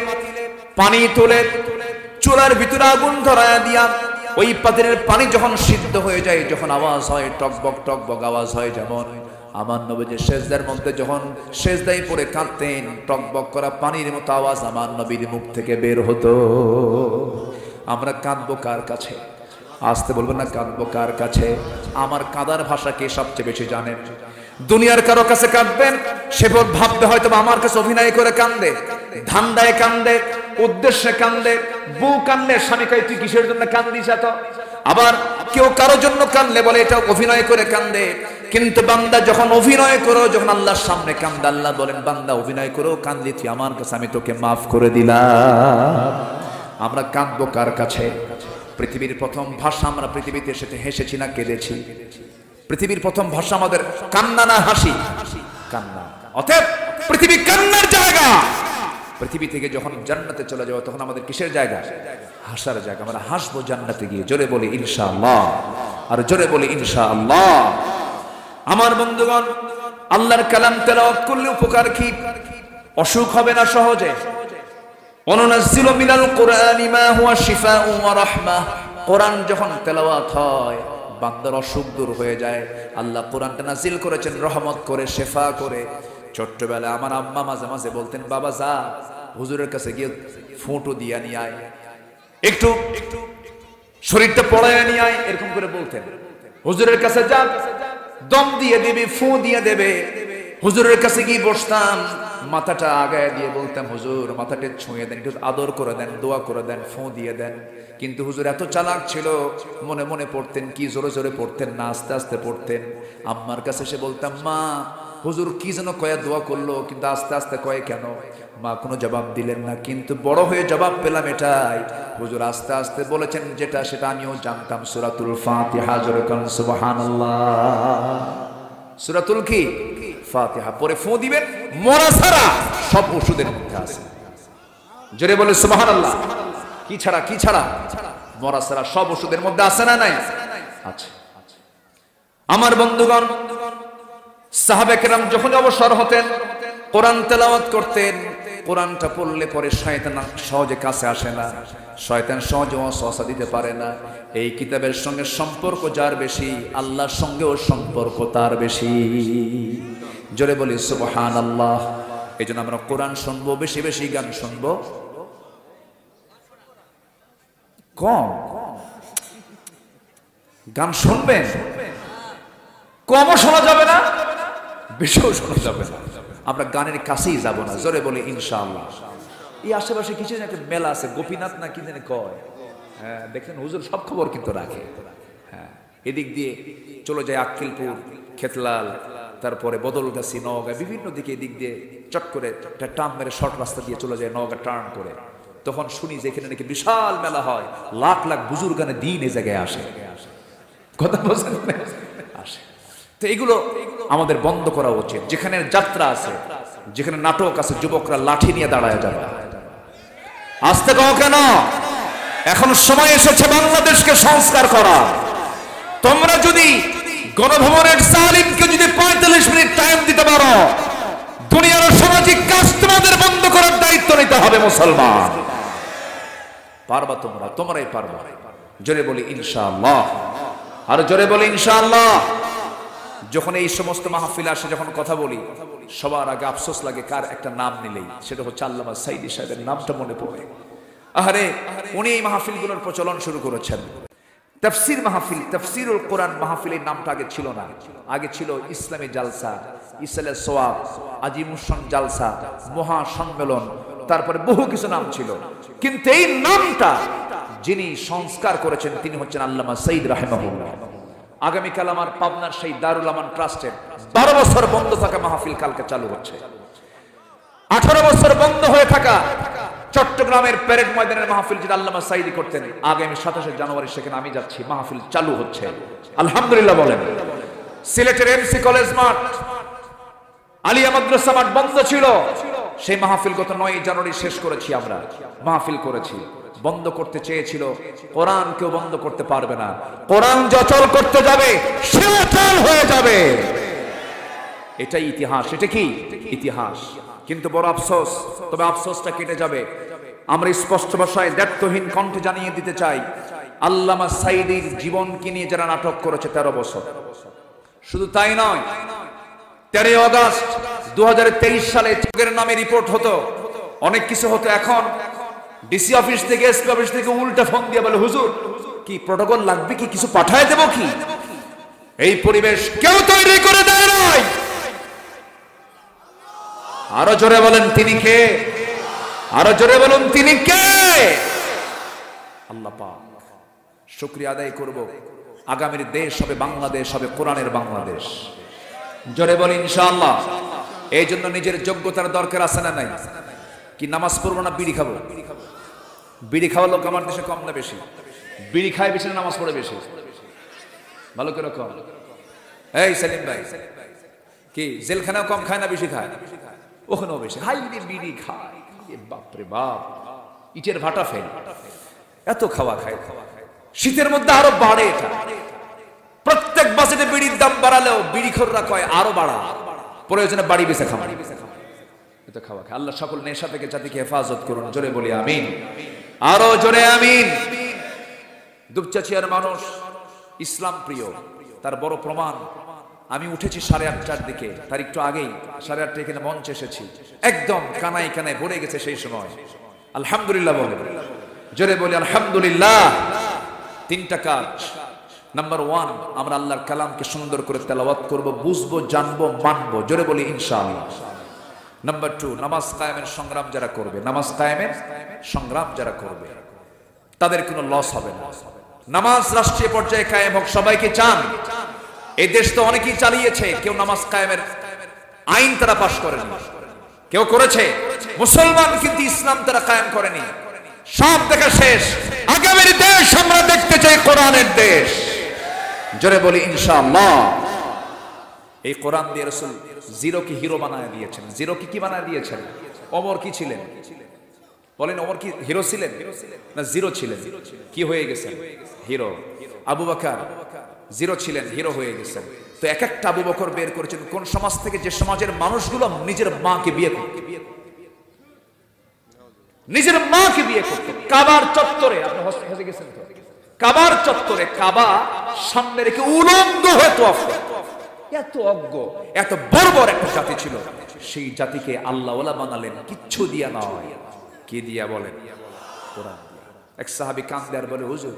পানি তুলে চুলার ভিতরে আগুন ধরায়া দিয়া ওই পাতিলের পানি যখন সিদ্ধ হয়ে যায়, যখন আওয়াজ হয় টকবক টকবক আওয়াজ হয়, যেমন আমার নবীজি সেজদার মধ্যে যখন সেজদায় পড়ে কাঁদতেন, টকবক করা পানির মতো আওয়াজ আমার নবীর মুখ থেকে বের হতো। আমরা কাঁদবো কার কাছে? আসতে বলবেন না, কাঁদবো কার কাছে? আমার কাঁদার ভাষা কে সবচেয়ে বেশি জানেন? দুনিয়ার কারো কাছে কাঁদবেন, সে ভাববে হয়তো আমার কাছে অভিনয় করে কান্দে, ধান্দায় কান্দে, উদ্দেশ্যে কান্দে, বউ কান্দে, স্বামী কয় তুই কিসের জন্য কান্দিস এত? আবার কেউ কারোর জন্য কান্দলে বলে এটা অভিনয় করে কান্দে। কিন্তু বান্দা যখন অভিনয় করো, যখন আল্লাহর সামনে কান্দে, আল্লাহ বলেন বান্দা অভিনয় করো কান্দলি তুই আমার কাছে, আমি তোকে মাফ করে দিলাম। আমরা কাঁদবো কার কাছে? পৃথিবীর প্রথম ভাষা আমরা পৃথিবীতে এসে হেসেছি না কেঁদেছি? পৃথিবীর প্রথম ভাষা আমাদের কান্না না হাসি? কান্না। অতএব পৃথিবী কান্নার জায়গা। পৃথিবী থেকে যখন জান্নাতে চলে যাবো তখন আমাদের কিসের জায়গা? হাসার জায়গা। আমরা হাসবো জান্নাতে গিয়ে। জোরে বলি ইনশাআল্লাহ, আর জোরে বলি ইনশাআল্লাহ। আমার বন্ধুগণ, আল্লাহর কালাম তেলাওয়াত করলে উপকার কি? অসুখ হবে না সহজে। অনুনাজ্জিলু মিনাল কুরআনি মা হুয়া শিফাউ ওয়া রাহমাহ। কোরআন যখন তেলাওয়াত হয় বান্দার অসুখ দূর হয়ে যায়। আল্লাহ কোরআনটা নাজিল করেছেন রহমত করে, শেফা করে। ছোট্টবেলায় আমার আম্মা মাঝে মাঝে বলতেন, বাবা যা হুজুরের কাছে গিয়ে ফোঁটো দিয়া নিয়ে আয়, একটু শরীরটা পড়ায় নিয়ে আয়, এরকম করে বলতেন। হুজুরের কাছে যা, দম দিয়ে দেবে, ফু দিয়ে দেবে। হুজুরের কাছে গিয়ে বসতাম, মাথাটা আগায় দিয়ে বলতাম হুজুর মাথাটা ছুঁয়ে দেন, একটু আদর করে দেন, দোয়া করে দেন, ফু দিয়ে দেন। কিন্তু হুজুর এত চালাক ছিল, মনে মনে পড়তেন, কি জোরে জোরে পড়তেন না আস্তে আস্তে পড়তেন। আম্মার কাছে এসে বলতাম, মা হুজুর কি যেন কয়ে দোয়া করলো, কিন্তু আস্তে আস্তে কয়ে কেন? মা কোনো জবাব দিলেন না। কিন্তু বড় হয়ে জবাব পেলাম এটাই, হুজুর আস্তে আস্তে বলেছেন যেটা, সেটা আমিও জানতাম। সূরাতুল ফাতিহা, জোরে কোন সুবহানাল্লাহ। সূরাতুল কি? ফাতিহা পরে ফু দিবেন, মরা ছাড়া সব ওষুধের মধ্যে আছে। জোরে বলে সুবহানাল্লাহ। কি ছাড়া? কি ছাড়া? মরা ছাড়া সব ওষুধের মধ্যে আছে না নাই? আচ্ছা। আমার বন্ধুগণ, সাহাবে কেরাম যখন অবসর হতেন কোরআন তেলাওয়াত করতেন। কোরআনটা পড়লে পরে শয়তান সহজে কাছে আসে না, শয়তান সহজে ওয়াসওয়াসা দিতে পারে না। এই কিতাবের সঙ্গে সম্পর্ক যার বেশি, আল্লাহর সঙ্গেও সম্পর্ক তার বেশি। জোরে বলি সুবহানাল্লাহ। এই জন্য আমরা কোরআন শুনবো, বেশি বেশি গান শুনবো। কম গান শুনবেন, কমও শোনা যাবে না, বেশিও শোনা যাবে না। আমরা গানের কাছেই যাব না। জোরে বলি ইনশাআল্লাহ। এই আশেপাশে কিছু একটা মেলা আছে, গোপীনাথ না কি জানি কয়, হ্যাঁ দেখেন হুজুর সব খবর কিন্তু রাখে। হ্যাঁ, এদিক দিয়ে চলে যায় আক্কেলপুর, খেতলাল, তারপরে বদলগাছি, নওগাঁ, বিভিন্ন দিকে এদিক দিয়ে চট করে একটা টার্ন মেরে শর্ট রাস্তা দিয়ে চলে যায় নওগাঁ টার্ন করে। তখন শুনি যে এখানে নাকি বিশাল মেলা হয়, লাখ লাখ বুজুর্গানে দিন এ জায়গায় আসে। কথা বলছেন? আসে। তো এগুলো আমাদের বন্ধ করা উচিত। যেখানে যাত্রা আছে, যেখানে নাটক আছে, যুবকরা লাঠি নিয়ে দাঁড়ায় যাবে। আসতে কও কেন? এখন সময় এসেছে বাংলাদেশকে সংস্কার করা। তোমরা যদি গণভবনের জালিমকে যদি 45 মিনিট টাইম দিতে পারো, দুনিয়ার সামাজিক কাজ তোমাদের বন্ধ করার দায়িত্ব নিতে হবে মুসলমান। পারবা তোমরা, তোমরাই পারবা। জোরে বলি ইনশাআল্লাহ, আর জোরে বলি ইনশাআল্লাহ। যখন এই সমস্ত মাহফিল আসে, যখন কথা বলি, সবার আগে আফসোস লাগে কার একটা নাম নিলেই, সেটা হচ্ছে আল্লামা সাইদি সাহেবের নামটা মনে পড়ে। আহারে, উনি এই মাহফিলগুলোর প্রচলন শুরু করেছেন। তাফসীর মাহফিল, তাফসীরুল কোরআন মাহফিল, এই নামটা আগে ছিল না। আগে ছিল ইসলামী জালসা, ইসলে সোয়াব, আজিমুসান জালসা, মহা সম্মেলন, তারপরে বহু কিছু নাম ছিল। কিন্তু এই নামটা যিনি সংস্কার করেছেন তিনি হচ্ছেন আল্লামা সাইদ রাহিমাহুল্লাহ। আগামীকাল আমার পাবনার সেই দারুল আমান ট্রাস্টের 12 বছর বন্ধ থাকা মাহফিল কালকে চালু হচ্ছে। 18 বছর বন্ধ হয়ে থাকা চট্টগ্রামের প্যারেড ময়দানের মাহফিল যেটা আল্লামা সাইদি করতেন, আগামী 27 জানুয়ারি সেখানে আমি যাচ্ছি, মাহফিল চালু হচ্ছে আলহামদুলিল্লাহ বলেন। সিলেটের এমসি কলেজ মাঠ, আলিয়া মাদ্রাসা মাঠ বন্ধ ছিল, সেই মাহফিল গত 9 জানুয়ারি শেষ করেছি। আমরা মাহফিল করেছি। বন্ধ করতে চেয়েছিল, কোরআন কেউ বন্ধ করতে পারবে না। কোরআন যচল করতে যাবে সে অচল হয়ে যাবে, এটাই ইতিহাস। এটা কি ইতিহাস? কিন্তু বড় আফসোস, তবে আফসোসটা কেটে যাবে। আমরা স্পষ্ট ভাষায় দায়িত্বহীন কণ্ঠে জানিয়ে দিতে চাই, আল্লামা সাঈদীর জীবনকে নিয়ে যারা নাটক করেছে 13 বছর। শুধু তাই নয়, 13 আগস্ট 2023 সালে চোখের নামে রিপোর্ট হতো, অনেক কিছু হতো। এখন ডিসি অফিস থেকে, এসপি অফিস থেকে উল্টা ফোন দিয়ে বলে, হুজুর কি প্রটোকল লাগবে, কি কিছু পাঠায় দেব কি? এই পরিবেশ কেউ তৈরি করে দেয় নাই। আরো জোরে বলেন তিনি কে? আরো জোরে বলুন তিনি কে? আল্লাহ পাক। শুকরিয়া আদায় করব, আগামীর দেশ হবে বাংলাদেশ, হবে কোরআনের বাংলাদেশ। জোরে বলি ইনশাআল্লাহ। এই জন্য নিজের যোগ্যতার দরকার আছে না নাই? কি নামাজ পড়বো না বিড়ি খাবো? বিড়ি খাওয়া লোক আমার দেশে কম না বেশি? বিড়ি খায় বেশি না নামাজ পড়ে বেশি? ভালো করে কম। এই সেলিম ভাই, কি জেলখানাও কম খায় না বেশি খায়? ওখানেও বেশি। হাই রে বিড়ি খায়, বাপরে বাপ, ইটের ভাটা ফেল, এত খাওয়া খায়। শীতের মধ্যে আরো বাড়ে এটা। প্রত্যেক বাজেটে বিড়ির দাম বাড়ালেও বিড়িখোররা কয় আরো বাড়া, প্রয়োজনে বাড়ি বেঁচে খাওয়া। এত খাওয়া খায়। আল্লাহ সকল নেশা থেকে জাতিকে হেফাজত করুন। জোরে বলি আমিন। আরো জোরে আমিন। দুপচাচিয়ার মানুষ ইসলাম প্রিয়, তার বড় প্রমাণ। আমি উঠেছি 8:30টার দিকে, তার একটু আগেই 8:30 এখানে মঞ্চে এসেছি। একদম কানায় কানায় ভরে গেছে সেই সময়। আলহামদুলিল্লাহ বলে, জোরে বলি আলহামদুলিল্লাহ। 3টা কাজ। নাম্বার 1, আমরা আল্লাহর কালামকে সুন্দর করে তেলাওয়াত করব, বুঝবো, জানবো, মানবো। জোরে বলি ইনশাআল্লাহ। নাম্বার 2, নামাজ কায়েমের সংগ্রাম যারা করবে, নামাজ কায়েমের সংগ্রাম যারা করবে, তাদের কোনো লস হবে না। নামাজ রাষ্ট্রীয় পর্যায়ে কায়েম হোক, সবাইকে চান। এই দেশ তো অনেকেই চালিয়েছে, কেউ নামাজ কায়েমের আইন তারা পাশ করেনি, কেউ করেছে মুসলমান, কিন্তু ইসলাম তারা কায়েম করেনি। সব দেখা শেষ। আগামীর দেশ আমরা দেখতে চাই কোরআনের দেশ। জোরে বলি ইনশাআল্লাহ। এই কোরআন দিয়ে রাসূল জিরোকে হিরো বানায় দিয়েছেন। জিরোকে কি বানায় দিয়েছেন? ওমর কি ছিলেন বলেন? ওমর কি হিরো ছিলেন না জিরো ছিলেন? কি হয়ে গেছেন? হিরো। আবু বকর জিরো ছিলেন, হিরো হয়ে গেছেন। তো এক একটা আবু বকর বের করেছেন কোন সমাজ থেকে? যে সমাজের মানুষগুলো নিজের মাকে বিয়ে করত, নিজের মাকে বিয়ে করত। কাবার চত্বরে, আপনি হজে গেছেন তো, কাবার চত্বরে কাবা সামনে রেখে উলঙ্গ হয়ে তওয়াফ করত। এত অজ্ঞ, এত বর্বর একটা জাতি ছিল। সেই জাতিকে আল্লাহওয়ালা বানালেন কিচ্ছু দিয়া নয়। কি দিয়া বলেন? কোরআন দিয়া। এক সাহাবী কান্দে আর বলে, হুজুর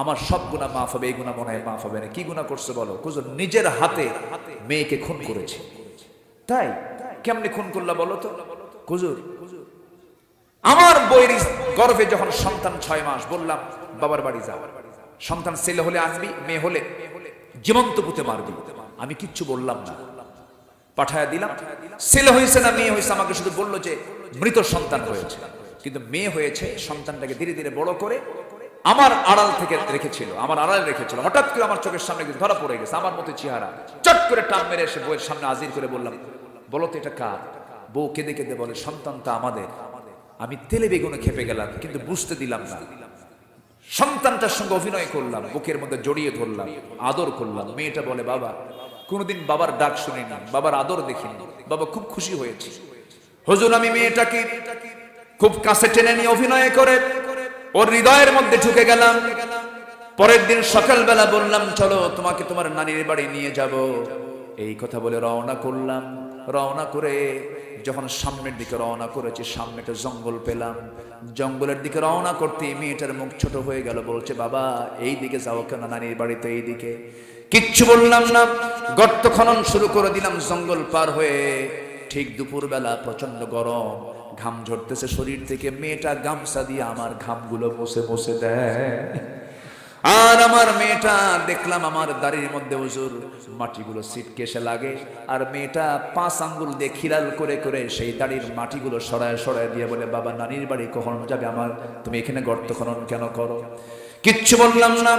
আমার সব গুনাহ মাফ হবে, এই গুনাহ মনে হয় মাফ হবে না। কি গুনাহ করছে বলো? হুজুর নিজের হাতে মেয়েকে খুন করেছে। তাই? কেমনে খুন করলা বলো তো? হুজুর আমার বইয়ের গর্ভে যখন সন্তান 6 মাস, বললাম বাবার বাড়ি যাও, সন্তান ছেলে হলে আনবি, মেয়ে হলে জীবন্ত পুঁতে মারবি। আমি কিচ্ছু বললাম না, পাঠায়া দিলাম। ছেলে হয়েছে না মেয়ে হয়েছে আমাকে শুধু বললো যে মৃত সন্তান হয়েছে, কিন্তু মেয়ে হয়েছে। সন্তানটাকে ধীরে ধীরে বড় করে আমার আড়াল থেকে রেখেছিল, আমার আড়ালে রেখেছিল। হঠাৎ করে আমার চোখের সামনে ধরা পড়ে গেছে, আমার মতো চেহারা। চট করে টান মেরে এসে বউয়ের সামনে হাজির করে বললাম, বলো তো এটা কার? বউ কেঁদে কেঁদে বলে, সন্তানটা আমাদের। আমি তেলে বেগুনে খেপে গেলাম, কিন্তু বুঝতে দিলাম না। সন্তানটার সঙ্গে অভিনয় করলাম, বুকের মধ্যে জড়িয়ে ধরলাম, আদর করলাম। মেয়েটা বলে, বাবা কোনোদিন বাবার ডাক শুনিনি, বাবার আদর দেখিনি, বাবা খুব খুশি হয়েছে। হুজুর আমি মেয়েটাকে খুব কাছে টেনে নিয়ে অভিনয় করে ওর হৃদয়ের মধ্যে ঢুকে গেলাম। পরের দিন সকালবেলা বললাম, চলো তোমাকে তোমার নানির বাড়ি নিয়ে যাব। এই কথা বলে রওনা করলাম। রওনা করে যখন সামনের দিকে রওনা করেছি, সামনে একটা জঙ্গল পেলাম। জঙ্গলের দিকে রওনা করতে মেয়েটার মুখ ছোট হয়ে গেল। বলছে, বাবা এই দিকে যাও কেন? নানির বাড়ি তো এই দিকে। কিচ্ছু বললাম না, গর্ত খনন শুরু করে দিলাম জঙ্গল পার হয়ে। ঠিক দুপুরবেলা প্রচন্ড গরম, ঘাম ঝরতেছে শরীর থেকে। মেয়েটা গামছা দিয়ে আমার ঘামগুলো মুছে মুছে দেয়। আর আমার মেয়েটা দেখলাম আমার দাড়ির মধ্যে হুজুর মাটিগুলো ছিটকেসে লাগে। আর মেয়েটা 5 আঙ্গুল দিয়ে খিলাল করে করে সেই দাড়ির মাটিগুলো সরায় সরায় দিয়ে বলে, বাবা নানির বাড়ি কখন যাবে আমার? তুমি এখানে গর্ত খনন কেন করো? কিচ্ছু বললাম না।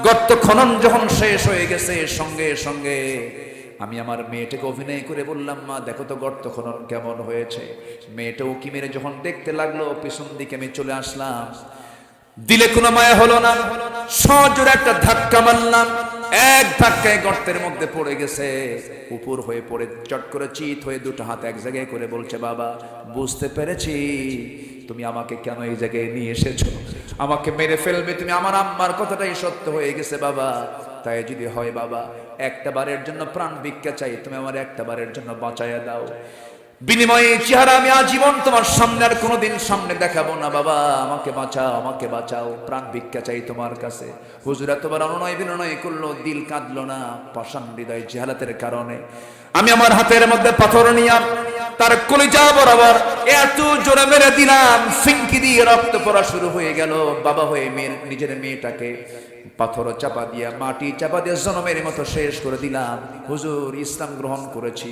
গর্ত খনন যখন শেষ হয়ে গেছে, সঙ্গে সঙ্গে আমি আমার মেয়েটাকে অভিনয় করে বললাম, মা দেখো তো গর্ত খনন কেমন হয়েছে। মেয়েটা উকি মেরে যখন দেখতে লাগলো, পিছন দিকে আমি চলে আসলাম। দিলে কোনো মায়া হলো না, সজোরে একটা ধাক্কা মারলাম। এক ধাক্কায় গর্তের মধ্যে পড়ে গেছে। উপর হয়ে পড়ে চট করে চিত হয়ে 2টা হাত এক জায়গায় করে বলছে, বাবা বুঝতে পেরেছি তুমি আমাকে কেন এই জায়গায় নিয়ে এসেছো। আমাকে মেরে ফেলবে, তুমি আমার আম্মার কথাটাই সত্য হয়ে গেছে বাবা, তাই যদি হয় বাবা একটা বারের জন্য প্রাণ ভিক্ষা চাই, তুমি আমার একটা বারের জন্য বাঁচাইয়া দাও, বিনিময়ে চেহারা আমি আজীবন তোমার সামনে আর কোনোদিন সামনে দেখাবো না বাবা, আমাকে বাঁচাও, আমাকে বাঁচাও, প্রাণ ভিক্ষা চাই তোমার কাছে। হুজুর এতবার অনুনয় বিনয় করলো, দিল কাঁদলো না, পাষাণ হৃদয় জেহালাতের কারণে। আমি আমার হাতের মধ্যে পাথর নিয়ে তার কলিজা বরাবর এত জোরে মেরে দিলাম, ফিঙ্কি দিয়ে রক্ত পড়া শুরু হয়ে গেল। বাবা হয়ে নিজের মেয়েটাকে পাথর চাপা দিয়া, মাটি চাপা দিয়ে জনমের মতো শেষ করে দিলাম। হুজুর ইসলাম গ্রহণ করেছি,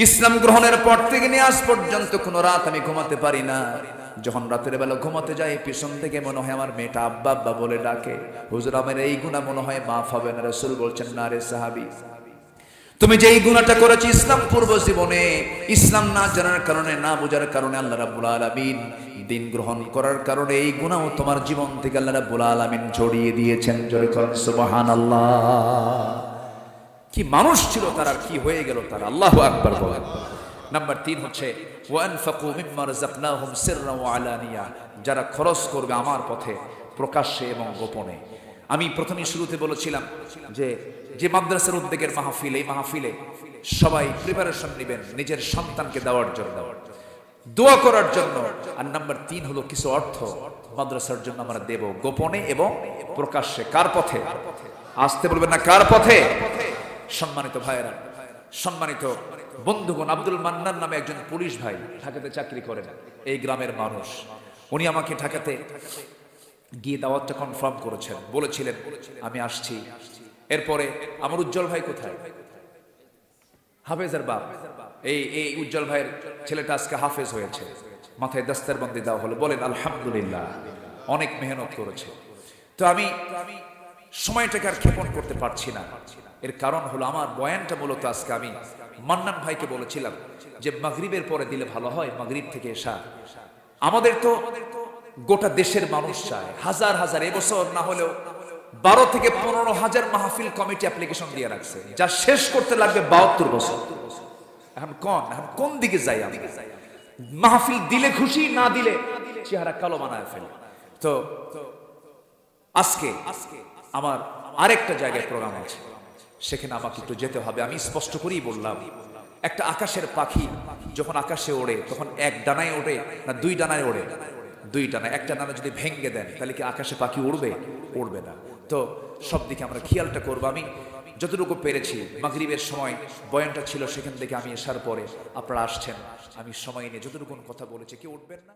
ইসলাম গ্রহণের পর থেকে নিয়ে আজ পর্যন্ত কোনো রাত আমি ঘুমাতে পারি না। যখন রাতের বেলা ঘুমাতে যাই পিছন থেকে মনে হয় আমার মেয়েটা আব্বা আব্বা বলে ডাকে। হুজুর আমার এই গুনাহ মনে হয় মাফ হবে না। রাসূল বলছেন, না রে সাহাবী, তুমি যে এই গুনাহটা করেছো ইসলাম পূর্ব জীবনে, ইসলাম না জানার কারণে, না বোঝার কারণে আল্লাহ রাব্বুল আলামিন দিন গ্রহণ করার কারণে এই গুনাহ তোমার জীবন থেকে আল্লাহ রাব্বুল আলামিন ঝরিয়ে দিয়েছেন। জোরে বলেন সুবহানাল্লাহ। কি মানুষ ছিল তার, আর কি হয়ে গেল তার, আল্লাহু আকবার বলেন। নাম্বার 3 হচ্ছে ওয়ানফাকু মিম্মা রাযাকনাহুম সিররা ওয়া আলানিয়া, যারা খরচ করবে আমার পথে প্রকাশ্যে এবং গোপনে। আমি প্রথমেই শুরুতে বলেছিলাম যে যে মাদ্রাসার উদ্যোগের মাহফিল, এই মাহফিলে সবাই প্রিপারেশন নেবেন নিজের সন্তানকে দেওয়ার জন্য, দোয়া করার জন্য। আর নাম্বার 3 হলো কিছু অর্থ মাদ্রাসার জন্য আমরা দেব গোপনে এবং প্রকাশ্যে। কার পথে? আসতে বলবেন না, কার পথে? সম্মানিত ভাইয়েরা, সম্মানিত বন্ধুগণ, আব্দুল মান্নান নামে একজন পুলিশ ভাই ঢাকাতে চাকরি করেন, এই গ্রামের মানুষ। উনি আমাকে ঢাকাতে গিয়ে দাওয়াতটা কনফার্ম করেছেন, বলেছিলেন আমি আসছি। এরপরে আমার উজ্জ্বল ভাই কোথায়? হাফেজের বাপ। এই উজ্জ্বল ভাইয়ের ছেলেটা আজকে হাফেজ হয়েছে, মাথায় দস্তারবন্দি দেওয়া হলো। বলেন আলহামদুলিল্লাহ, অনেক মেহনত করেছে। তো আমি সময়টাকে আর ক্ষেপণ করতে পারছি না। এর কারণ হলো আমার বয়ানটা মূলত আজকে আমি মান্নান ভাইকে বলেছিলাম যে মাগরিবের পরে দিলে ভালো হয়, মাগরিব থেকে এশা। আমাদের তো গোটা দেশের মানুষ চায়, হাজার হাজার, এবছর না হলেও 12 থেকে 15,000 মাহফিল কমিটি অ্যাপ্লিকেশন দিয়ে রাখছে, যা শেষ করতে লাগবে 72 বছর। এখন কোন দিকে যাই আমি? মাহফিল দিলে খুশি, না দিলে চেহারা কালো বানায় ফেলে। তো আজকে আমার আরেকটা জায়গায় প্রোগ্রাম আছে, সেখানে আমাকে একটু যেতে হবে। আমি স্পষ্ট করেই বললাম, একটা আকাশের পাখি যখন আকাশে ওড়ে তখন এক ডানায় ওড়ে না 2 ডানায় ওড়ে? 2 ডানায়। একটা ডানা যদি ভেঙে দেন তাহলে কি আকাশে পাখি উড়বে? উড়বে না। তো সব দিকে আমরা খেয়ালটা করবো। আমি যতটুকু পেরেছি, মাগরিবের সময় বয়ানটা ছিল, সেখান থেকে আমি আসার পরে আপনারা আসছেন, আমি সময় নিয়ে যতটুকু কথা বলেছি, কেউ উঠবেন না।